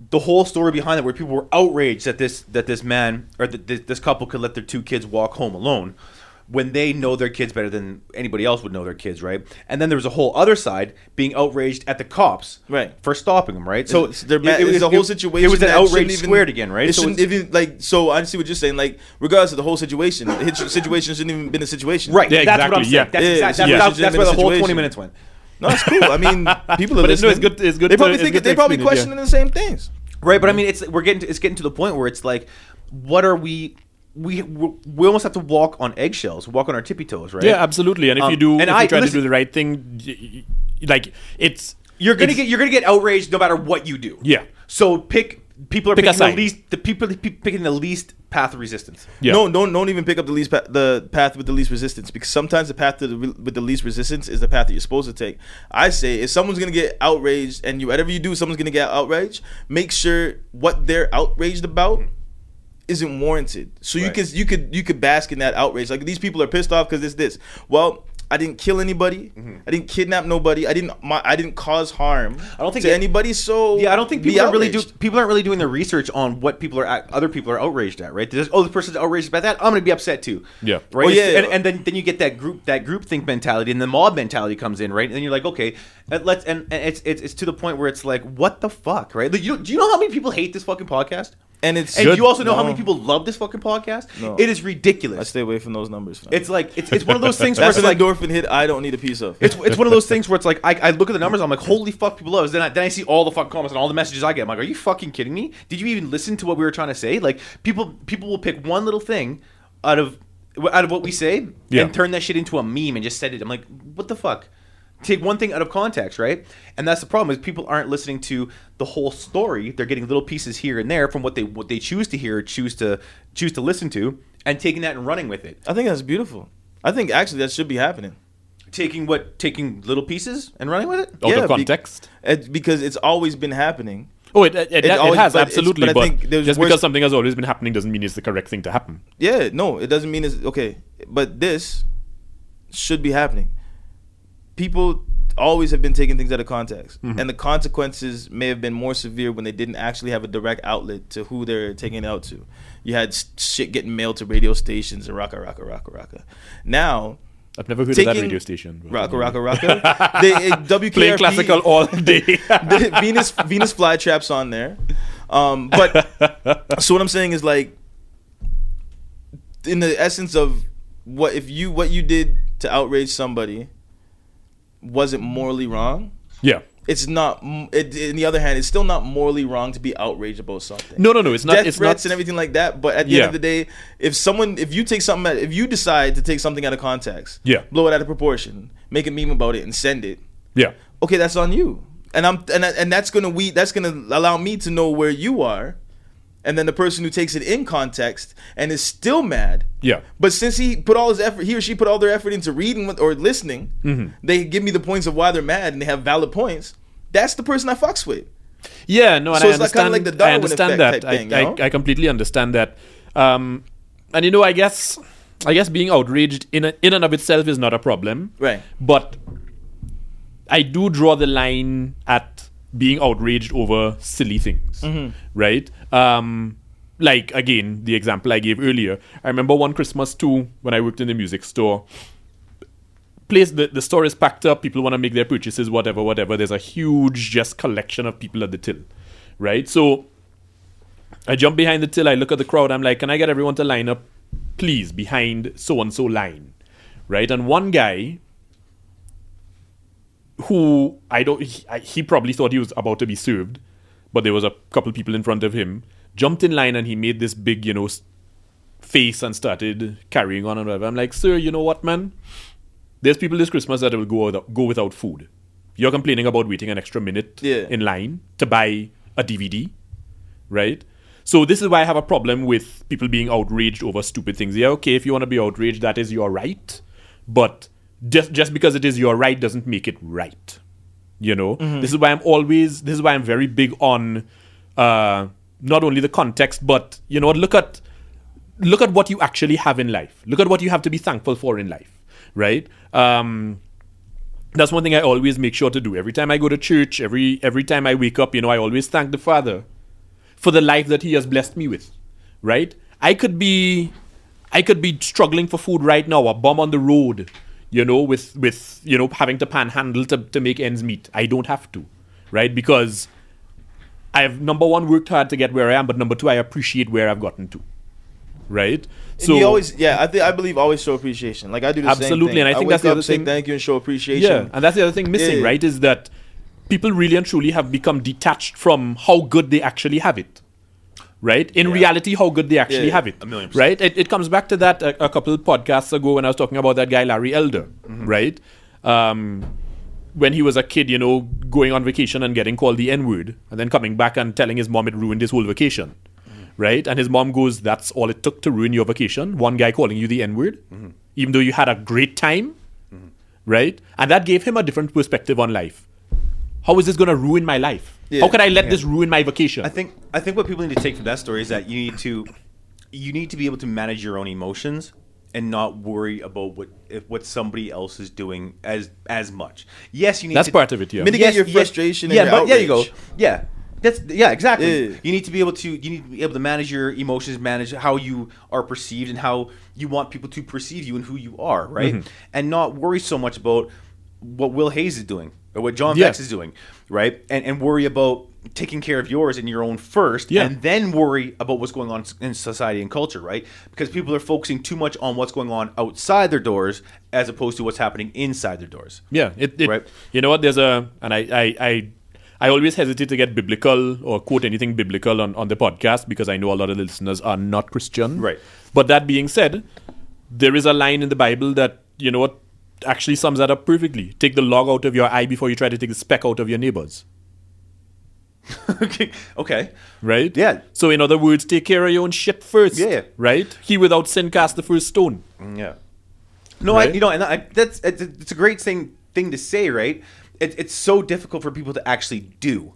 the whole story behind it, where people were outraged that this man or this couple could let their 2 kids walk home alone when they know their kids better than anybody else would know their kids, right? And then there was a whole other side being outraged at the cops, right, for stopping them, right? So it was a whole situation. It was an outrage squared again, right? It shouldn't even So I see what you're saying. Like, regardless of the whole situation, the situation shouldn't even been a situation, right? Yeah, that's exactly. what I'm saying. That's where the whole 20 minutes went. No, it's cool. I mean, people are listening. It's good. They probably questioning the same things, right? But I mean, it's getting to the point where it's like, what are we? We almost have to walk on eggshells, walk on our tippy toes, right? Yeah, absolutely. And if you try to do the right thing, like you're gonna get outraged no matter what you do. Yeah. So people are picking the least path of resistance. Yeah. No, don't even pick up the path with the least resistance, because sometimes the path with the least resistance is the path that you're supposed to take. I say if someone's gonna get outraged, and whatever you do, someone's gonna get outraged, make sure what they're outraged about isn't warranted. So you could bask in that outrage. Like, these people are pissed off because this. Well, I didn't kill anybody. I didn't kidnap nobody. I didn't cause harm. I don't think to anybody. So yeah, I don't think people aren't really doing their research on what other people are outraged at, right? This person's outraged about that. I'm gonna be upset too. Yeah. Right. Well, yeah. And then you get that group think mentality, and the mob mentality comes in, right? And then you're like, okay, it's to the point where it's like, what the fuck, right? Like, do you know how many people hate this fucking podcast? And you also know how many people love this fucking podcast? No. It is ridiculous. I stay away from those numbers. Fam. It's like it's one of those things where that's it's an like endorphin hit I don't need a piece of. It's one of those things where it's like I look at the numbers, I'm like, holy fuck, people love us. Then I see all the fucking comments and all the messages I get. I'm like, are you fucking kidding me? Did you even listen to what we were trying to say? Like, people will pick one little thing out of what we say and turn that shit into a meme and just send it. I'm like, what the fuck? Take one thing out of context, right? And that's the problem, is people aren't listening to the whole story. They're getting little pieces here and there from what they choose to hear, choose to listen to, and taking that and running with it. I think that's beautiful. I think actually that should be happening. Taking little pieces and running with it? Out of context? Because it's always been happening. Oh, it has, absolutely. But just because something has always been happening doesn't mean it's the correct thing to happen. Yeah, no, it doesn't mean it's okay. But this should be happening. People always have been taking things out of context, and the consequences may have been more severe when they didn't actually have a direct outlet to who they're taking it out to. You had shit getting mailed to radio stations and raka. Now, I've never heard of that radio station. Raka. WKRP playing classical all day. Venus flytraps on there. But so what I'm saying is, like, in the essence of what you did to outrage somebody wasn't morally wrong. Yeah. it's not. On the other hand, it's still not morally wrong to be outraged about something. No, it's not. Death It's threats not. and everything like that. But at the end of the day, if you decide to take something out of context, blow it out of proportion, make a meme about it, and send it, okay, that's on you. And that's gonna allow me to know where you are. And then the person who takes it in context and is still mad. Yeah. But since he or she put all their effort into reading or listening, they give me the points of why they're mad and they have valid points. That's the person I fucks with. Yeah, no, and so I it's understand. Like kind of like the Darwin I understand effect that. type thing, I completely understand that. And I guess being outraged in and of itself is not a problem. Right. But I do draw the line at being outraged over silly things, right? Like, again, the example I gave earlier. I remember one Christmas too, when I worked in the music store. The store is packed up, people want to make their purchases, whatever. There's a huge just collection of people at the till, right? So I jump behind the till, I look at the crowd, I'm like, can I get everyone to line up, please, behind so-and-so line, right? And one guy who he probably thought he was about to be served, but there was a couple people in front of him, jumped in line and he made this big, face and started carrying on and whatever. I'm like, sir, you know what, man? There's people this Christmas that will go without food. You're complaining about waiting an extra minute in line to buy a DVD, right? So this is why I have a problem with people being outraged over stupid things. Yeah, okay, if you want to be outraged, that is your right, but just because it is your right doesn't make it right. This is why I'm very big on not only the context, but look at what you actually have in life. Look at what you have to be thankful for in life, right? That's one thing I always make sure to do. Every time I go to church, every time I wake up, I always thank the Father for the life that He has blessed me with, right? I could be struggling for food right now, a bum on the road, with having to panhandle to make ends meet. I don't have to, right? Because I have, number one, worked hard to get where I am, but number two, I appreciate where I've gotten to, right? So you always, I believe always show appreciation. Like I do the same thing. Absolutely, and I think that's the other thing. Say thank you and show appreciation. Yeah, and that's the other thing missing, right? Is that people really and truly have become detached from how good they actually have it. Right? In reality, how good they actually have it. 1,000,000%. Right? It comes back to that a couple podcasts ago when I was talking about that guy, Larry Elder. Right? When he was a kid, going on vacation and getting called the N-word, and then coming back and telling his mom it ruined his whole vacation. Right? And his mom goes, that's all it took to ruin your vacation? One guy calling you the N-word? Even though you had a great time? Right? And that gave him a different perspective on life. How is this going to ruin my life? How can I let this ruin my vacation? I think what people need to take from that story is that you need to be able to manage your own emotions and not worry about what somebody else is doing as much. Yes, you need. That's part of it. Yeah. Mitigate your frustration. And your outrage. There you go. Yeah. Exactly. Yeah. You need to be able to manage your emotions, manage how you are perceived and how you want people to perceive you and who you are, right? And not worry so much about what Will Hayes is doing or what John Vex is doing, right? And worry about taking care of yours and your own first, and then worry about what's going on in society and culture, right? Because people are focusing too much on what's going on outside their doors as opposed to what's happening inside their doors. Yeah, right. You know what? I always hesitate to get biblical or quote anything biblical on the podcast because I know a lot of the listeners are not Christian. Right. But that being said, there is a line in the Bible that, actually sums that up perfectly. Take the log out of your eye before you try to take the speck out of your neighbor's. Okay. Right? Yeah. So in other words, take care of your own shit first. Yeah. Right? He without sin cast the first stone. Yeah. No, right? It's a great thing to say, right? It's so difficult for people to actually do.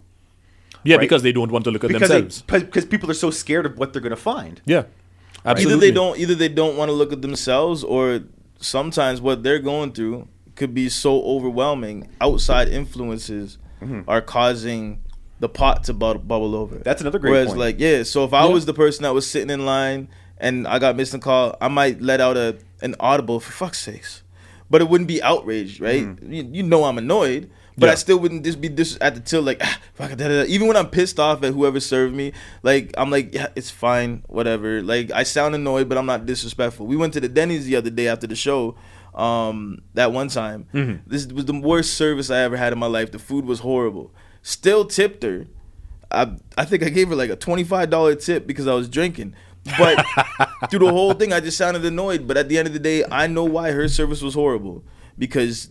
Yeah, right? Because they don't want to look at themselves. Because people are so scared of what they're going to find. Yeah. Absolutely. Either they don't want to look at themselves, or sometimes what they're going through could be so overwhelming. Outside influences are causing the pot to bubble over. That's another great point. So if I was the person that was sitting in line and I got missed a call, I might let out an audible, for fuck's sakes. But it wouldn't be outraged, right? I'm annoyed, but I still wouldn't just be at the till like, fuck, even when I'm pissed off at whoever served me, like, I'm like, yeah, it's fine, whatever. Like, I sound annoyed, but I'm not disrespectful. We went to the Denny's the other day after the show, that one time. Mm-hmm. This was the worst service I ever had in my life. The food was horrible. Still tipped her. I think I gave her like a $25 tip because I was drinking. But through the whole thing, I just sounded annoyed. But at the end of the day, I know why her service was horrible. Because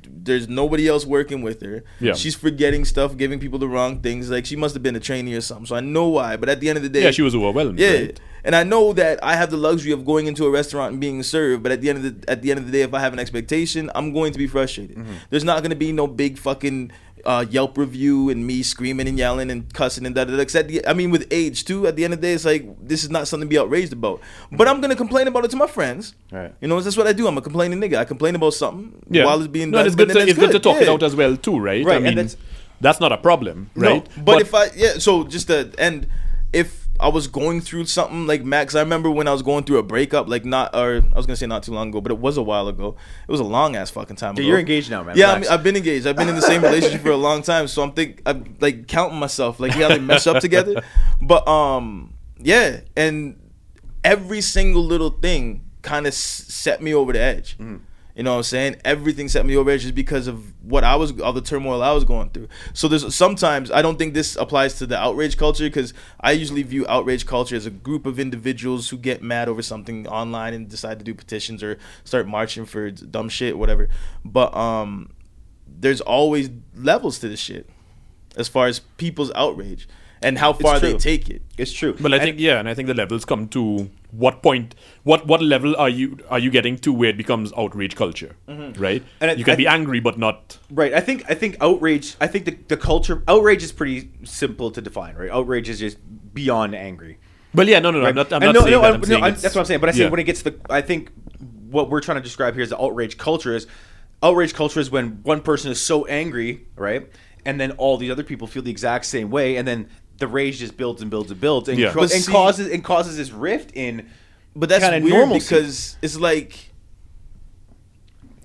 there's nobody else working with her. Yeah. She's forgetting stuff, giving people the wrong things. Like, she must have been a trainee or something. So I know why. But at the end of the day... Yeah, she was overwhelmed. Yeah. Right? And I know that I have the luxury of going into a restaurant and being served. But at the end of the day, if I have an expectation, I'm going to be frustrated. There's not going to be no big fucking... Yelp review and me screaming and yelling and cussing and da-da-da. I mean, with age too, at the end of the day, it's like, this is not something to be outraged about. But I'm gonna complain about it to my friends. Right. You know, that's what I do. I'm a complaining nigga. I complain about something while it's being no, done. it's good to talk it out as well too, right? Right, I mean, and that's not a problem, right? No, but so just to end, if I was going through something like Max, I remember when I was going through a breakup, I was gonna say not too long ago, but it was a while ago. It was a long ass fucking time ago. You're engaged now, man. Yeah, Relax. I've been engaged. I've been in the same relationship for a long time, so I'm like counting myself, like, yeah, they mesh up together. But yeah, and every single little thing kind of set me over the edge. You know what I'm saying? Everything set me over edge just because of all the turmoil I was going through. So there's sometimes, I don't think this applies to the outrage culture, because I usually view outrage culture as a group of individuals who get mad over something online and decide to do petitions or start marching for dumb shit, whatever. But there's always levels to this shit as far as people's outrage and how far they take it. It's true. But I think the levels come to what point, what level are you getting to where it becomes outrage culture, right? And you can be angry, but not right. I think outrage. I think the culture outrage is pretty simple to define, right? Outrage is just beyond angry. But yeah, no, Right? I'm not saying that. I'm saying that's what I'm saying. But I say when it gets to I think what we're trying to describe here is the outrage culture is when one person is so angry, right, and then all the other people feel the exact same way, and then the rage just builds and builds and builds, and, causes this rift in. But that's kinda weird normalcy. because it's like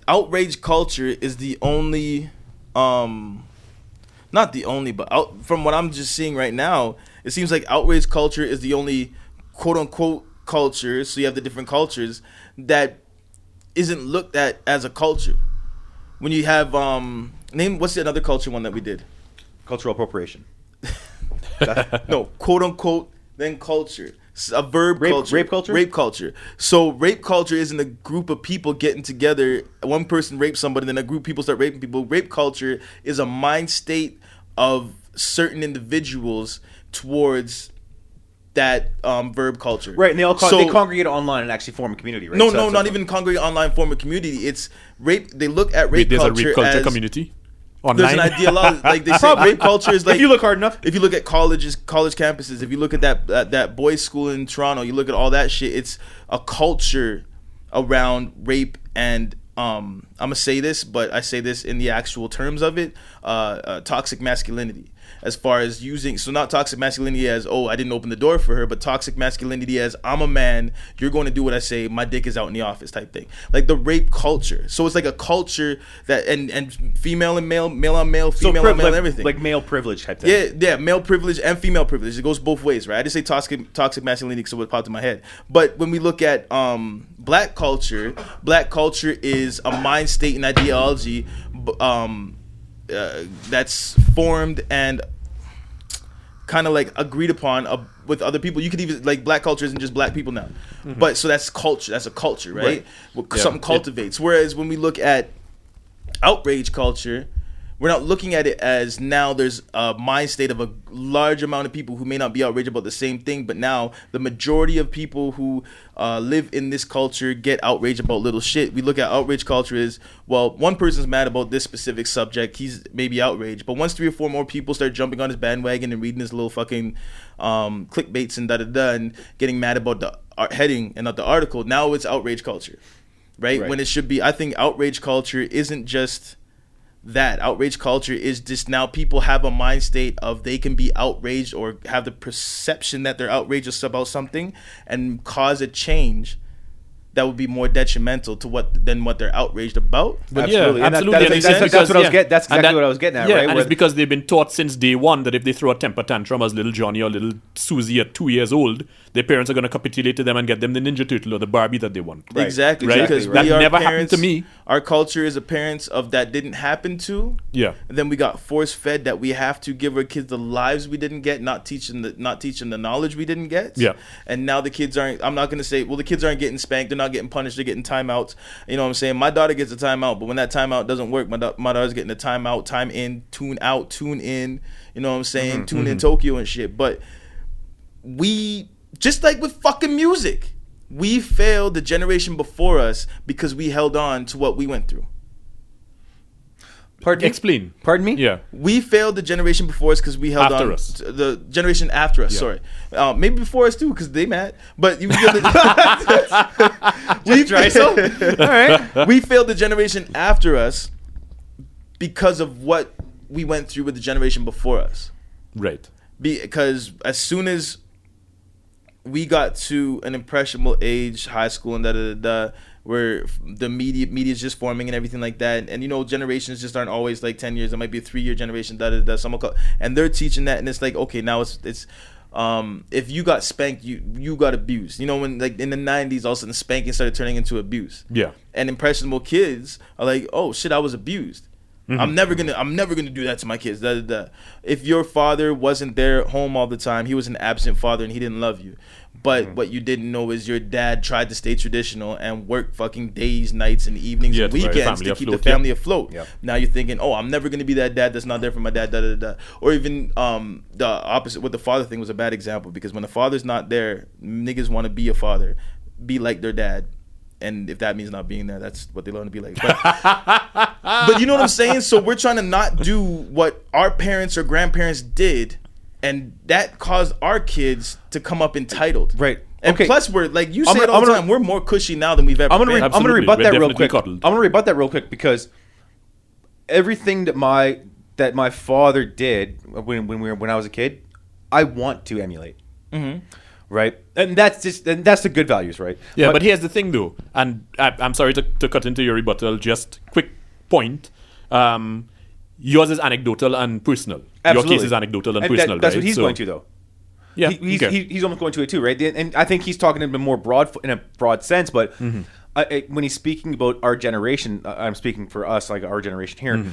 outrage culture is the only, not the only, but from what I'm just seeing right now, it seems like outrage culture is the only quote unquote culture. So you have the different cultures that isn't looked at as a culture. When you have what's the another culture one that we did? Cultural appropriation. No, quote unquote, then culture. A verb culture. Rape culture? Rape culture. So rape culture isn't a group of people getting together. One person rapes somebody, then a group of people start raping people. Rape culture is a mind state of certain individuals towards that verb culture. Right, and they congregate online and actually form a community, right? No, not even congregate online, form a community. It's rape. They look at rape culture there's a rape culture as community. There's Online. an ideology, like they say, rape culture is like, if you look hard enough. If you look at college campuses, if you look at that boys' school in Toronto, you look at all that shit. It's a culture around rape and I'm gonna say this, but I say this in the actual terms of it, toxic masculinity. As far as using, so not toxic masculinity as, oh, I didn't open the door for her, but toxic masculinity as, I'm a man, you're going to do what I say, my dick is out in the office type thing. Like the rape culture. So it's like a culture that, and female and male, male on male, female on male, and everything. Like male privilege type thing. Yeah, male privilege and female privilege. It goes both ways, right? I just say toxic masculinity because it would pop in my head. But when we look at black culture is a mind state and ideology that's formed and kind of like agreed upon with other people. You could even, like, black culture isn't just black people now, but so that's culture. That's a culture, right? Something cultivates. Whereas when we look at outrage culture, we're not looking at it as now there's a mind state of a large amount of people who may not be outraged about the same thing, but now the majority of people who live in this culture get outraged about little shit. We look at outrage culture as, well, one person's mad about this specific subject, he's maybe outraged, but once 3 or 4 more people start jumping on his bandwagon and reading his little fucking clickbaits and da-da-da and getting mad about the heading and not the article, now it's outrage culture, right? When it should be, I think outrage culture isn't just that. Outrage culture is just now people have a mind state of they can be outraged or have the perception that they're outrageous about something and cause a change that would be more detrimental to what they're outraged about. But Absolutely. yeah, And absolutely. that's And it's exactly because- what I was yeah. getting. That's And exactly what I was getting at, yeah, right? and Where- it's because they've been taught since day one that if they throw a temper tantrum as little Johnny or little Susie at 2 years old, their parents are going to capitulate to them and get them the Ninja Turtle or the Barbie that they want. Right. Exactly, Right? because That we are never happened parents, to me. Our culture is a parents of that didn't happen to. Yeah. And then we got force fed that we have to give our kids the lives we didn't get, not teaching the knowledge we didn't get. Yeah. And now the kids aren't. I'm not gonna say, well, the kids aren't getting spanked. They're not getting punished. They're getting timeouts. You know what I'm saying? My daughter gets a timeout, but when that timeout doesn't work, my daughter's getting a timeout, time in, tune out, tune in. You know what I'm saying? Tune in Tokyo and shit. But we, just like with fucking music, we failed the generation before us because we held on to what we went through. Pardon me? Explain. Pardon me? Yeah. We failed the generation before us because we held After on us. to the generation after us. Yeah. Sorry, maybe before us too because they mad. But we failed All right. we failed the generation after us because of what we went through with the generation before us. Right. Because as soon as we got to an impressionable age, high school and where the media is just forming and everything like that, and you know, generations just aren't always like 10 years. It might be a 3-year generation, and they're teaching that, and it's like, okay, now it's if you got spanked, you got abused. You know, when like in the 90s, all of a sudden spanking started turning into abuse. Yeah. And impressionable kids are like, oh shit, I was abused. I'm never gonna do that to my kids. If your father wasn't there at home all the time, he was an absent father and he didn't love you. But what you didn't know is your dad tried to stay traditional and work fucking days, nights, and evenings and to keep the weekends family to keep the afloat, family afloat. Yep. Now you're thinking, oh, I'm never gonna be that dad that's not there for my dad. Or even the opposite with the father thing was a bad example, because when the father's not there, niggas want to be a father, be like their dad. And if that means not being there, that's what they learn to be like. But you know what I'm saying? So we're trying to not do what our parents or grandparents did, and that caused our kids to come up entitled. Right. And Okay. plus, we're like you I'm say gonna- it all I'm the gonna- time. We're more cushy now than we've ever been. I'm gonna rebut We're that real definitely quick. coddled. I'm gonna rebut that real quick because everything that my father did when I was a kid, I want to emulate. Right, and that's the good values, right? Yeah, but here's the thing, though, and I'm sorry to cut into your rebuttal. Just quick point. Yours is anecdotal and personal. Absolutely. Your case is anecdotal and And personal, that's right? what he's So- going to, though. Yeah, He's okay. almost going to it too, right? And I think he's talking in a more in a broad sense. But when he's speaking about our generation, I'm speaking for us, like our generation here.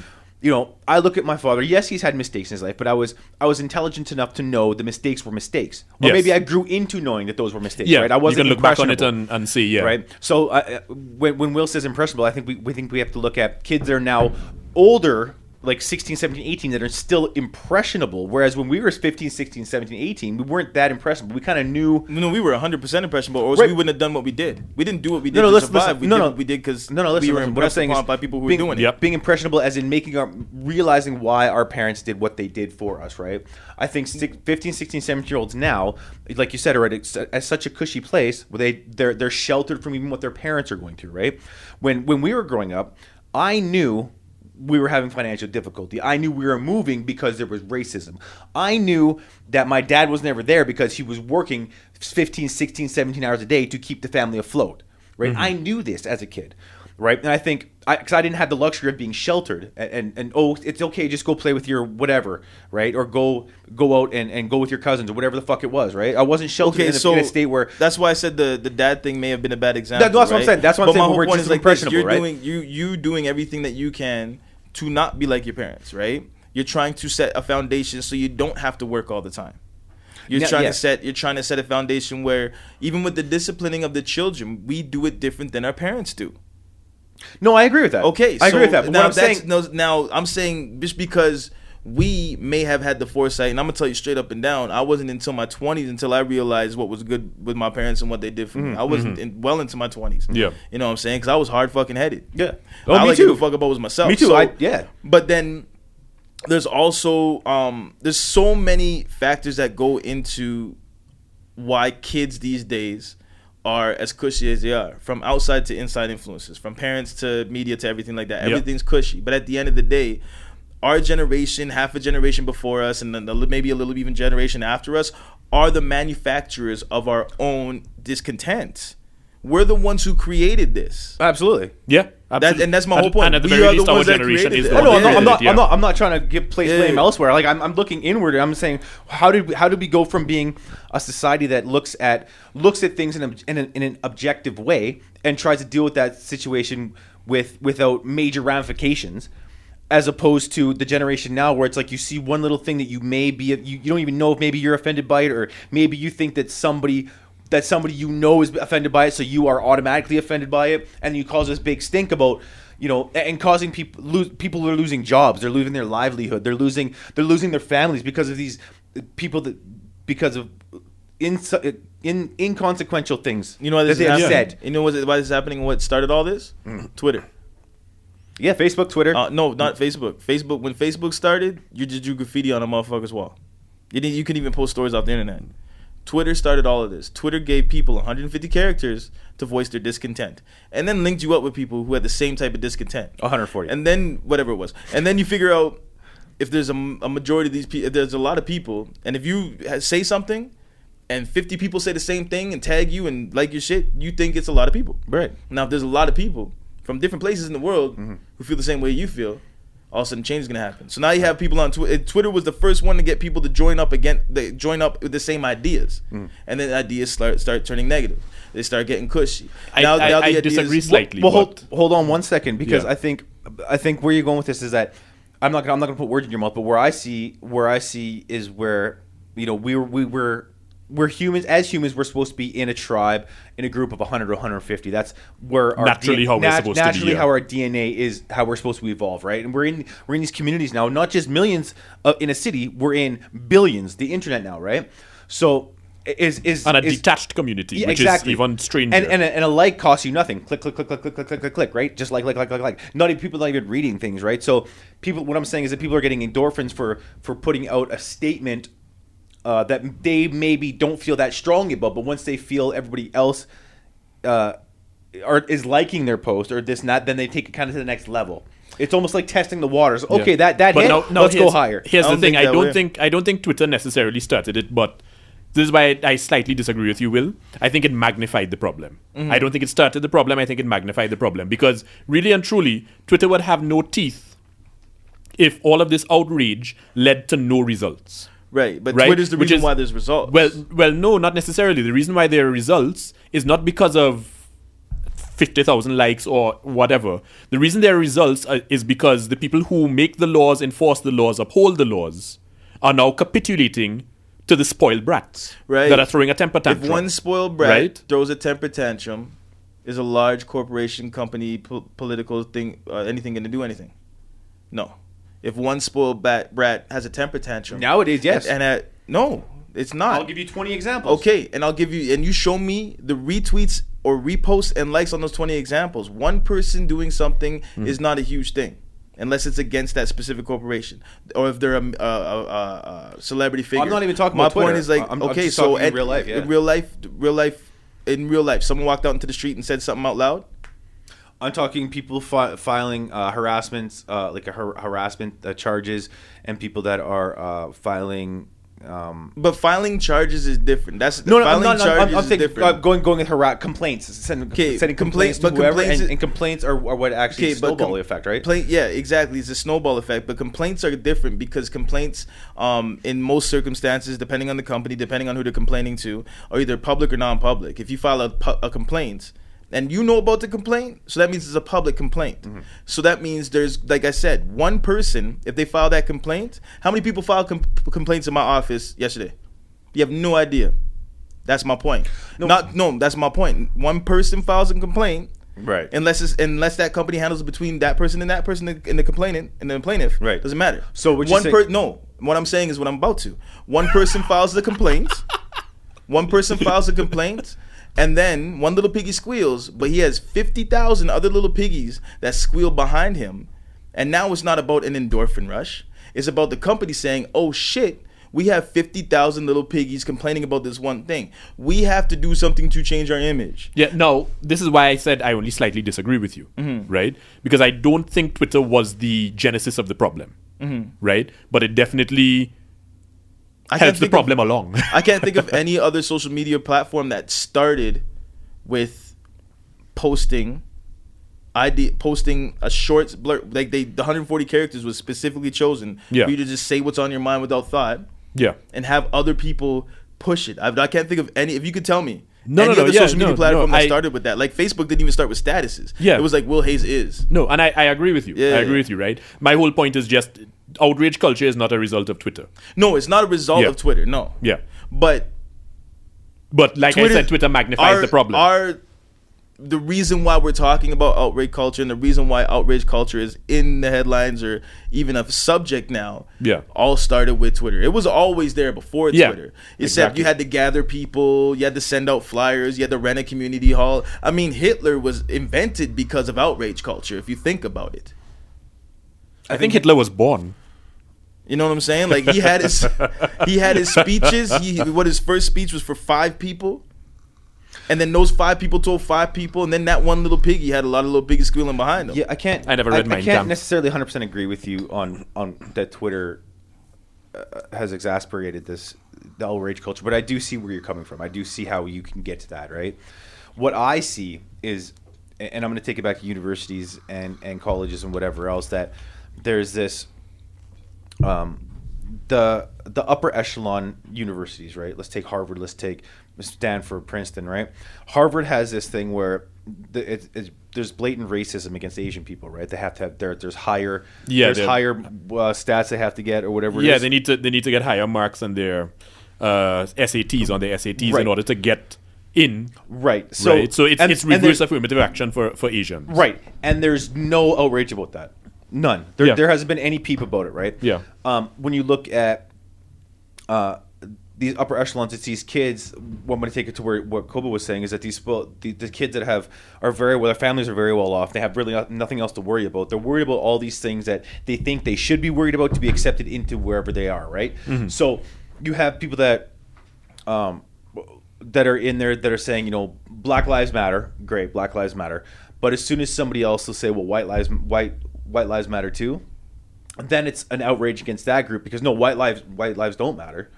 You know, I look at my father. Yes, he's had mistakes in his life, but I was intelligent enough to know the mistakes were mistakes, or Yes. maybe I grew into knowing that those were mistakes. Yeah, right? I wasn't you can look back on it impressionable. and see, yeah. Right. So when Will says impressionable, I think we have to look at kids that are now older, like 16, 17, 18, that are still impressionable. Whereas when we were 15, 16, 17, 18, we weren't that impressionable. We kind of knew. No, we were 100% impressionable, or else Right. we wouldn't have done what we did. We didn't do what we did No, to listen, survive. listen. No, no. We did because Listen, we were listen. What I'm impressed saying upon is by people who were being, doing it. Yep. being impressionable as in realizing why our parents did what they did for us, right? I think 15, 16, 17-year-olds now, like you said, are at such a cushy place where they're sheltered from even what their parents are going through, right? When we were growing up, I knew we were having financial difficulty. I knew we were moving because there was racism. I knew that my dad was never there because he was working 15, 16, 17 hours a day to keep the family afloat, right? I knew this as a kid, right? And I think, because I didn't have the luxury of being sheltered and oh, it's okay, just go play with your whatever, right? Or go out and go with your cousins or whatever the fuck it was, right? I wasn't sheltered in a state where... That's why I said the dad thing may have been a bad example. That's what I'm saying. That's what I'm But my saying, whole we're point just is like this, impressionable, you're right? you doing everything that you can to not be like your parents, right? You're trying to set a foundation so you don't have to work all the time. You're trying to set a foundation where even with the disciplining of the children, we do it different than our parents do. No, I agree with that. Okay, I agree with that. But what I'm saying... now I'm saying just because we may have had the foresight, and I'm gonna tell you straight up and down, I wasn't until my 20s until I realized what was good with my parents and what they did for me. I wasn't well into my 20s. Yeah. You know what I'm saying? Because I was hard fucking headed. Yeah. All Oh, me I too. gave a fuck about was myself. Me too. So, Yeah. But then there's also there's so many factors that go into why kids these days are as cushy as they are, from outside to inside influences, from parents to media to everything like that. Yep. Everything's cushy. But at the end of the day, our generation, half a generation before us, and then maybe a little even generation after us, are the manufacturers of our own discontent. We're the ones who created this. Absolutely. Yeah, absolutely. And that's my whole point. And at the We very are the least, our ones that generation created is it. the Oh, one no, that I'm not. created it, yeah. I'm not trying to give blame elsewhere. Like I'm looking inward. I'm saying, how did we go from being a society that looks at things in an objective way and tries to deal with that situation without major ramifications, as opposed to the generation now where it's like you see one little thing that you don't even know if maybe you're offended by it, or maybe you think that somebody you know is offended by it, so you are automatically offended by it, and you cause this big stink about, and causing people are losing jobs, they're losing their livelihood, they're losing their families because of these people because of inconsequential things. You know why this that is they have happening? said. You know why this is happening? What started all this? Twitter. Yeah, Facebook, Twitter. No, not Facebook. Facebook. When Facebook started, you just drew graffiti on a motherfucker's wall. You couldn't even post stories off the internet. Twitter started all of this. Twitter gave people 150 characters to voice their discontent, and then linked you up with people who had the same type of discontent. 140. And then whatever it was, and then you figure out if there's a majority of these people, if there's a lot of people, and if you say something, and 50 people say the same thing and tag you and like your shit, you think it's a lot of people. Right. Now, if there's a lot of people from different places in the world who feel the same way you feel, all of a sudden change is going to happen. So now you have people on Twitter. Twitter was the first one to get people to join up with the same ideas. And then ideas start turning negative. They start getting cushy. I disagree slightly. Well, hold on one second, because Yeah. I think where you're going with this is that I'm not gonna put words in your mouth, but where I see is where we're humans. As humans, we're supposed to be in a tribe, in a group of 100 or 150. That's where our Naturally how we're supposed to be, naturally yeah. how our DNA is, how we're supposed to evolve, right? And we're in these communities now, not just millions in a city. We're in billions. The internet now, right? So is detached community, Yeah, which exactly. is even stranger. And a like costs you nothing. Click, click, click, click, click, click, click, click, click, right? Just like. Not even people not even reading things, right? So what I'm saying is that people are getting endorphins for putting out a statement that they maybe don't feel that strongly about, but once they feel everybody else is liking their post or this and that, then they take it kind of to the next level. It's almost like testing the waters. Okay, that But hit, now let's go higher. Here's the thing. I don't think Twitter necessarily started it, but this is why I slightly disagree with you, Will. I think it magnified the problem. I don't think it started the problem. I think it magnified the problem, because really and truly, Twitter would have no teeth if all of this outrage led to no results. Right, but Right? Twitter's the Which reason is- why there's results. Well, no, not necessarily. The reason why there are results is not because of 50,000 likes or whatever. The reason there are results is because the people who make the laws, enforce the laws, uphold the laws, are now capitulating to the spoiled brats Right. that are throwing a temper tantrum. If one spoiled brat Right? throws a temper tantrum, is a large corporation, company, political thing, anything going to do anything? No. If one spoiled brat has a temper tantrum Nowadays, yes. No, it's not. I'll give you 20 examples. Okay, and you show me the retweets or reposts and likes on those 20 examples. One person doing something is not a huge thing, unless it's against that specific corporation, or if they're a celebrity figure. I'm not even talking My about Twitter. point is like, I'm okay, just so talking in real life, yeah. in real life, someone walked out into the street and said something out loud. I'm talking people filing harassment, harassment charges, and people that are filing. But filing charges is different. That's No, filing I'm charges I'm is thinking different. going with complaints, sending complaints to but whoever, complaints and complaints are what actually snowball effect, right? Yeah, exactly. It's a snowball effect. But complaints are different because complaints, in most circumstances, depending on the company, depending on who they're complaining to, are either public or non-public. If you file a complaint, and you know about the complaint, so that means it's a public complaint. Mm-hmm. So that means there's, like I said, one person, if they file that complaint, how many people filed complaints in my office yesterday? You have no idea. That's my point. That's my point. One person files a complaint, Right. Unless that company handles it between that person and the complainant and the plaintiff. Right. Doesn't matter. So what you say- No. What I'm saying is what I'm about to. One person files the complaint. One person files a complaint. And then one little piggy squeals, but he has 50,000 other little piggies that squeal behind him. And now it's not about an endorphin rush. It's about the company saying, oh shit, we have 50,000 little piggies complaining about this one thing. We have to do something to change our image. Yeah, no, this is why I said I only slightly disagree with you, right? Because I don't think Twitter was the genesis of the problem, right? But it definitely helps the problem along. I can't think of any other social media platform that started with posting a short blur, like the 140 characters was specifically chosen for you to just say what's on your mind without thought. Yeah. And have other people push it. I can't think of any. If you could tell me. No, any other social media platform that I started with that. Like Facebook didn't even start with statuses. Yeah. It was like Will Hayes is. No, and I agree with you. Yeah. I agree with you, right? My whole point is just outrage culture is not a result of Twitter. No, it's not a result of Twitter. No. Yeah. But like I said, Twitter magnifies the problem. The reason why we're talking about outrage culture and the reason why outrage culture is in the headlines or even a subject now, all started with Twitter. It was always there before Twitter. Except you had to gather people, you had to send out flyers, you had to rent a community hall. I mean, Hitler was invented because of outrage culture, if you think about it. I think Hitler was born. You know what I'm saying? Like he had his speeches. His first speech was for 5 people. And then those 5 people told 5 people, and then that one little piggy had a lot of little piggies squealing behind him. Yeah, I never read I can't necessarily 100% agree with you on that Twitter has exasperated the outrage culture, but I do see where you're coming from. I do see how you can get to that, right? What I see is, and I'm going to take it back to universities and colleges and whatever else, that there's this the upper echelon universities, right? Let's take Harvard. Let's take Stanford, Princeton, right? Harvard has this thing where there's blatant racism against Asian people, right? They have to have there's higher stats they have to get or whatever. Yeah, they need to get higher marks on their SATs in order to get in. Right. So it's reverse affirmative action for Asians. Right. And there's no outrage about that. None. There hasn't been any peep about it, right? Yeah. When you look at these upper echelons, it's these kids. What I'm going to take it to where what Koba was saying is that the kids that are very well, their families are very well off. They have really nothing else to worry about. They're worried about all these things that they think they should be worried about to be accepted into wherever they are, right? Mm-hmm. So you have people that are in there that are saying, Black Lives Matter, great, Black Lives Matter. But as soon as somebody else will say, well, white lives matter too, then it's an outrage against that group because no, white lives don't matter.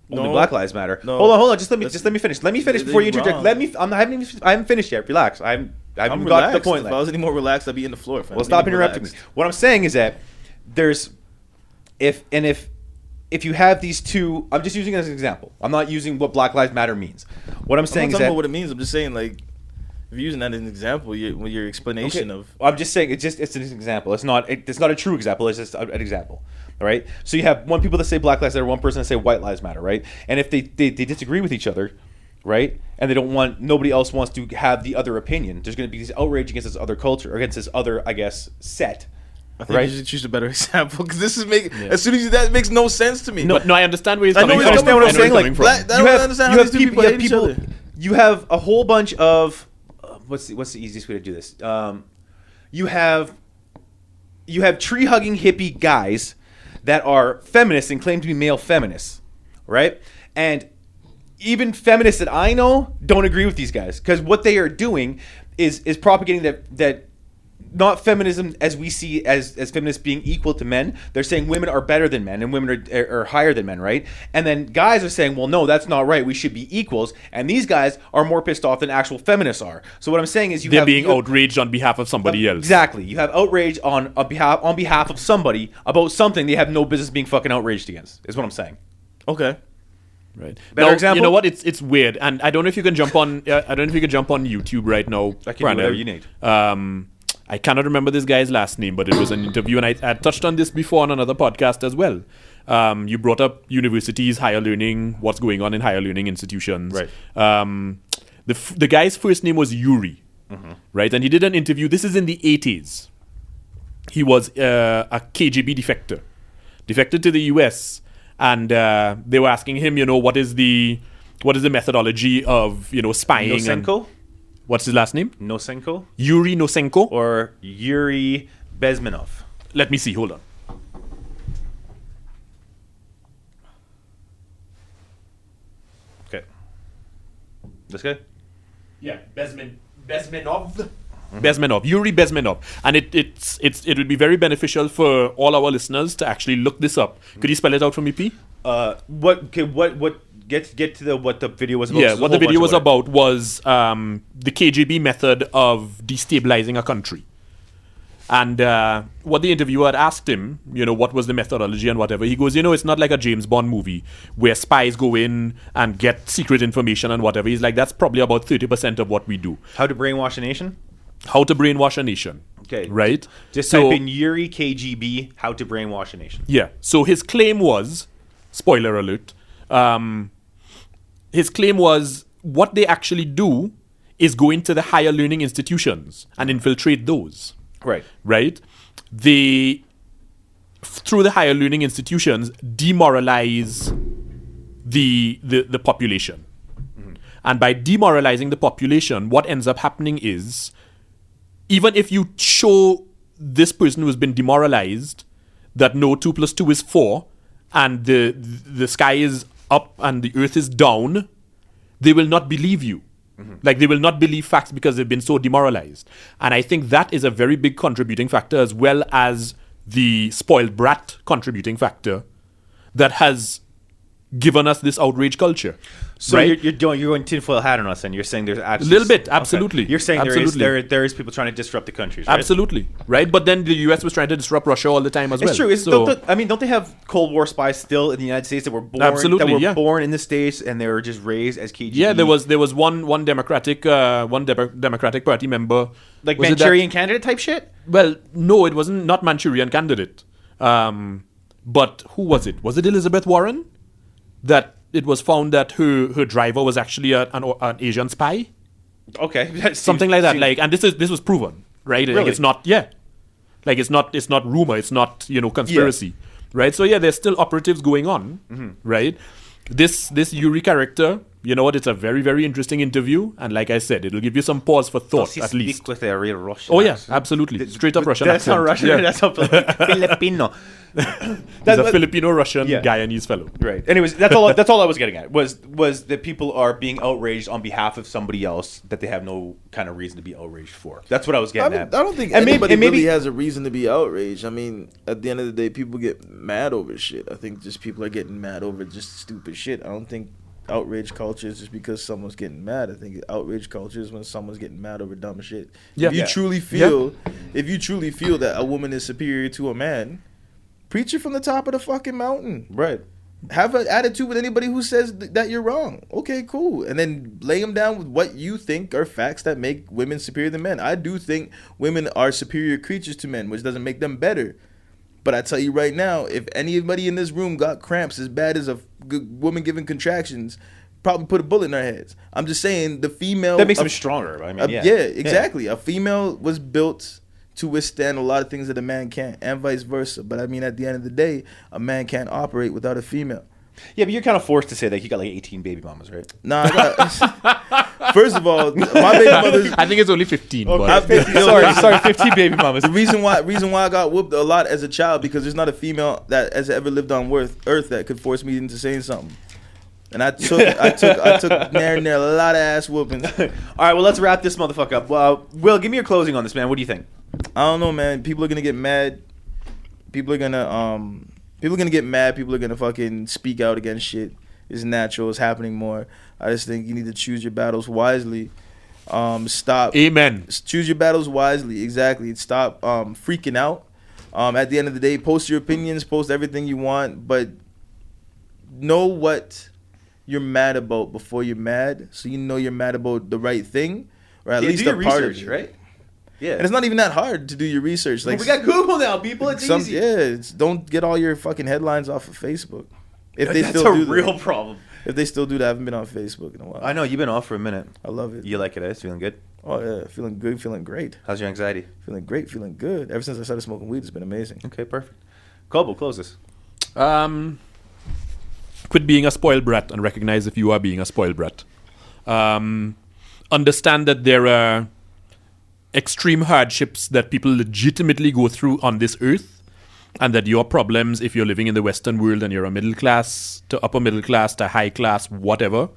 Only Black Lives Matter. No. Hold on. Just let me finish. Let me finish before you interject. I haven't finished yet. Relax. I haven't got to the point. If I was any more relaxed, I'd be in the floor. Well, stop interrupting me. What I'm saying is that if you have these two, I'm just using it as an example. I'm not using what Black Lives Matter means. What I'm saying is that about what it means. I'm just saying if you're using that as an example, your explanation of. I'm just saying it's an example. It's not a true example. It's just an example. All right. So you have one people that say Black Lives Matter, one person that say White Lives Matter, right? And if they disagree with each other, right? And nobody else wants to have the other opinion. There's going to be this outrage against this other culture, or against this other, I guess, set. I think you should choose a better example because this is as soon as that makes no sense to me. No, I understand where he's coming from. I understand what I'm saying. I don't understand how these two people hate each other. You have a whole bunch of what's the easiest way to do this? You have tree hugging hippie guys that are feminists and claim to be male feminists, right? And even feminists that I know don't agree with these guys because what they are doing is propagating that not feminism as we see as feminists being equal to men. They're saying women are better than men and women are higher than men, right? And then guys are saying, well, no, that's not right. We should be equals. And these guys are more pissed off than actual feminists are. So what I'm saying is they're being outraged on behalf of somebody else. Exactly. You have outrage on behalf of somebody about something they have no business being fucking outraged against, is what I'm saying. Okay. Right. Better example? You know what? It's weird. And I don't know if you can jump on YouTube right now. I can do whatever you need. I cannot remember this guy's last name, but it was an interview, and I touched on this before on another podcast as well. You brought up universities, higher learning, what's going on in higher learning institutions. Right. The guy's first name was Yuri, right? And he did an interview. This is in the 80s. He was a KGB defected to the US, and they were asking him, what is the methodology of spying? Nosenko? What's his last name? Nosenko? Yuri Nosenko? Or Yuri Bezmenov? Let me see. Hold on. Okay. This guy? Yeah, Bezmenov. Bezmenov, Yuri Bezmenov, and it would be very beneficial for all our listeners to actually look this up. Could you spell it out for me, P? What get to what the video was about. Yeah, There's a what the whole bunch video of was it. about was the KGB method of destabilizing a country. And what the interviewer had asked him, what was the methodology and whatever, he goes, it's not like a James Bond movie where spies go in and get secret information and whatever. He's like, that's probably about 30% of what we do. How to brainwash a nation? How to brainwash a nation. Okay. Right? Just So- type in Yuri KGB, how to brainwash a nation. Yeah. So his claim was, spoiler alert, his claim was what they actually do is go into the higher learning institutions and infiltrate those. Right. Right? They, through the higher learning institutions, demoralize the population. And by demoralizing the population, what ends up happening is, even if you show this person who's been demoralized that no, 2 + 2 is 4, and the sky is up and the earth is down, they will not believe you. Like, they will not believe facts because they've been so demoralized. And I think that is a very big contributing factor, as well as the spoiled brat contributing factor that has given us this outrage culture. So right? you're going tinfoil hat on us, and you're saying there's actually A little bit, absolutely. Okay. You're saying Absolutely. there is people trying to disrupt the countries, right? Absolutely, right? But then the US was trying to disrupt Russia all the time as well. It's true. So, Don't they have Cold War spies still in the United States that were born Absolutely, yeah. born in the States and they were just raised as KGB? yeah, there was one Democratic Party member, like was it that- Manchurian candidate type shit. Well, no, it wasn't, not Manchurian candidate. But who was it? Was it Elizabeth Warren? That it was found that her driver was actually an Asian spy, Okay, that something seems- like that. seems- Like, and this was proven, right? Like, Really? it's not, yeah, like it's not rumor, it's not conspiracy, right? So yeah, there's still operatives going on, right? This Yuri character, you know what? It's a very, very interesting interview, and like I said, it'll give you some pause for thought Does he at speak least. with a real Russian Oh yeah, accent? absolutely, straight up Russian That's accent. not Russian. Yeah. That's not Filipino. He's a Filipino-Russian Yeah. Guyanese fellow. Right. Anyways, that's all I was getting at was that people are being outraged on behalf of somebody else that they have no kind of reason to be outraged for. That's what I was I getting at. don't think And anybody maybe really has a reason to be outraged. I mean, at the end of the day, people get mad over shit. I think just people are getting mad over just stupid shit. I don't think outrage culture is just because someone's getting mad. I think outrage culture is when someone's getting mad over dumb shit. Yeah. If you Yeah. truly feel that a woman is superior to a man, preach it from the top of the fucking mountain. right. Have an attitude with anybody who says that you're wrong. Okay, cool. And then lay them down with what you think are facts that make women superior to men. I do think women are superior creatures to men, which doesn't make them better. But I tell you right now, if anybody in this room got cramps as bad as a woman giving contractions, probably put a bullet in their heads. I'm just saying the female... That makes them stronger. I mean, yeah. Exactly. A female was built to withstand a lot of things that a man can't, and vice versa. But I mean, at the end of the day, a man can't operate without a female. Yeah, but you're kind of forced to say that you got like 18 baby mamas, right? Nah, I got, first of all, my baby mother's... I think it's only 15. Okay. But sorry, 15 baby mamas. The reason why I got whooped a lot as a child, because there's not a female that has ever lived on Earth that could force me into saying something. And I took a lot of ass whoopings. All right, well, let's wrap this motherfucker up. Will, give me your closing on this, man. What do you think? I don't know, man. People are gonna get mad. People are gonna get mad. People are gonna fucking speak out against shit. It's natural. It's happening more. I just think you need to choose your battles wisely. Stop. Amen. Choose your battles wisely. Exactly. Stop freaking out. At the end of the day, post your opinions. Post everything you want, but know what you're mad about before you're mad, so you know you're mad about the right thing, or at least do a your part of research, it. right? Yeah. And it's not even that hard to do your research. Like we got Google now, people. It's easy. don't get all your fucking headlines off of Facebook. If they That's still a do real that. problem. If they still do that, I haven't been on Facebook in a while. I know you've been off for a minute. I love it. You like it? It's feeling good. Oh yeah, feeling good, feeling great, How's your anxiety? feeling great, feeling good. Ever since I started smoking weed, it's been amazing. Okay, perfect. Kobo, close this. Quit being a spoiled brat and recognize if you are being a spoiled brat. Understand that there are extreme hardships that people legitimately go through on this earth, and that your problems, if you're living in the Western world and you're a middle class to upper middle class to high class, whatever,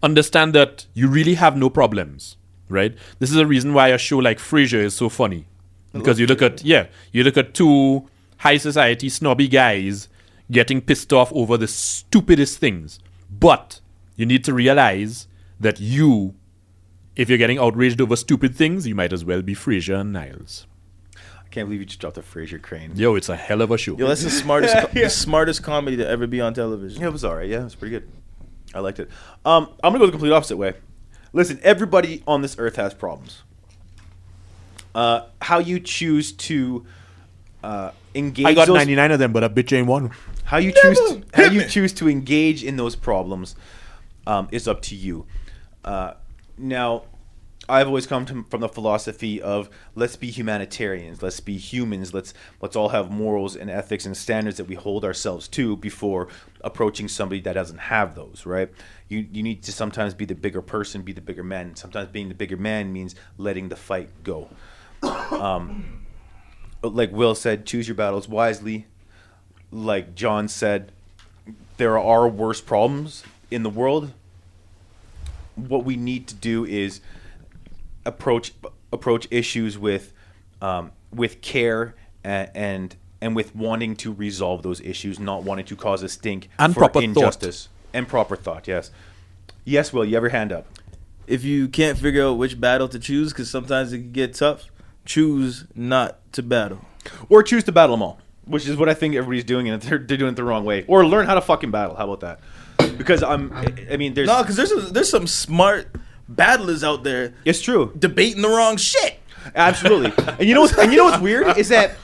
understand that you really have no problems, right? This is a reason why a show like Frasier is so funny. Because you look at two high society snobby guys getting pissed off over the stupidest things. But you need to realize that if you're getting outraged over stupid things, you might as well be Frasier and Niles. I can't believe you just dropped a Frasier crane. Yo, it's a hell of a show. Yo, that's the smartest comedy to ever be on television. Yeah, it was all right. Yeah, it was pretty good. I liked it. I'm going to go the complete opposite way. Listen, everybody on this earth has problems. How you choose to engage I got those, 99 of them, but a bitch ain't one. how you choose to engage in those problems is up to you. Now, I've always come from the philosophy of let's be humanitarians, let's be humans, let's all have morals and ethics and standards that we hold ourselves to before approaching somebody that doesn't have those, right? You need to sometimes be the bigger person, be the bigger man. Sometimes being the bigger man means letting the fight go. Like Will said, choose your battles wisely. Like John said, there are worse problems in the world. What we need to do is approach issues with care and with wanting to resolve those issues, not wanting to cause a stink And for proper injustice and proper thought. Yes, Will, you have your hand up. If you can't figure out which battle to choose, because sometimes it can get tough, choose not to battle. Or choose to battle them all, which is what I think everybody's doing, and they're doing it the wrong way. Or learn how to fucking battle. How about that? Because there's some smart battlers out there. It's true. Debating the wrong shit. Absolutely. And you know what's weird is that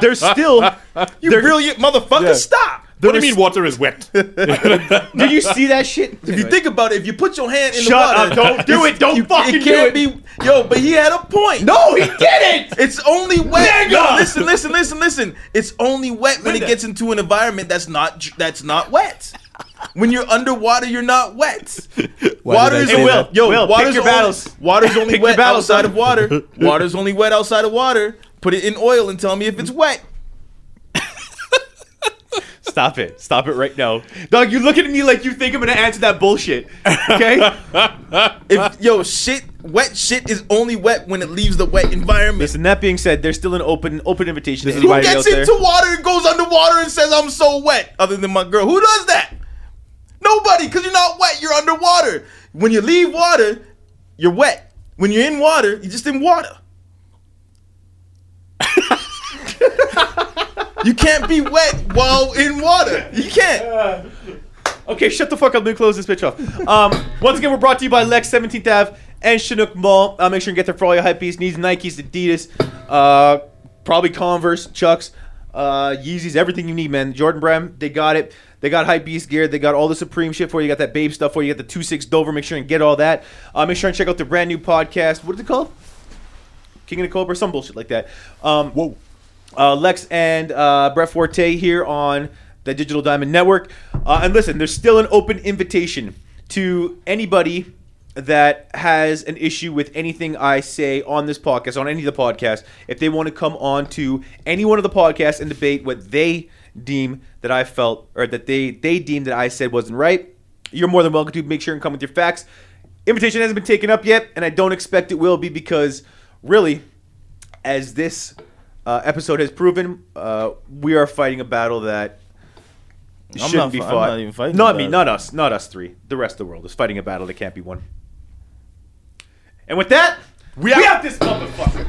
there's still Brilliant motherfucker. Yeah. Stop. What do you mean water is wet? Did you see that shit? If you think about it, if you put your hand in Shut the water, up, don't do it, don't fucking it can't do it. be. Yo, but he had a point. No, he didn't. It's only wet. Nigga! No, listen. It's only wet when it gets into an environment that's not wet. When you're underwater, you're not wet. Water is Will, water's pick your battles. Water's only Pick your wet battles, outside son. of water. Water's only wet outside of water. Put it in oil and tell me if it's wet. Stop it right now, dog. You looking at me like you think I'm gonna answer that bullshit. Okay? Wet shit is only wet when it leaves the wet environment. Listen, that being said, there's still an open invitation to Who anybody out gets there. into water and goes underwater and says I'm so wet? Other than my girl, who does that? Nobody, because you're not wet. You're underwater. When you leave water, you're wet. When you're in water, you're just in water. You can't be wet while in water. You can't. Okay, shut the fuck up. Let me close this bitch off. Once again, we're brought to you by Lex 17th Ave and Chinook Mall. Make sure you get there for all your hype beasts, needs, Nikes, Adidas, probably Converse, Chucks, Yeezys, everything you need, man. Jordan Brand, they got it. They got hype beast gear. They got all the Supreme shit for you. You got that Babe stuff for you. You got the 2.6 Dover. Make sure and get all that. Make sure and check out the brand new podcast. What is it called? King of the Cobra, some bullshit like that. Whoa. Lex and Brett Forte here on the Digital Diamond Network. And listen, there's still an open invitation to anybody that has an issue with anything I say on this podcast, on any of the podcasts. If they want to come on to any one of the podcasts and debate what they deem that I felt, or that they deem that I said wasn't right, you're more than welcome to. Make sure and come with your facts. Invitation hasn't been taken up yet, and I don't expect it will be, because really, as this episode has proven, we are fighting a battle that shouldn't be fought. I'm not even fighting. Not me, not us three. The rest of the world is fighting a battle that can't be won. And with that, we out this motherfucker.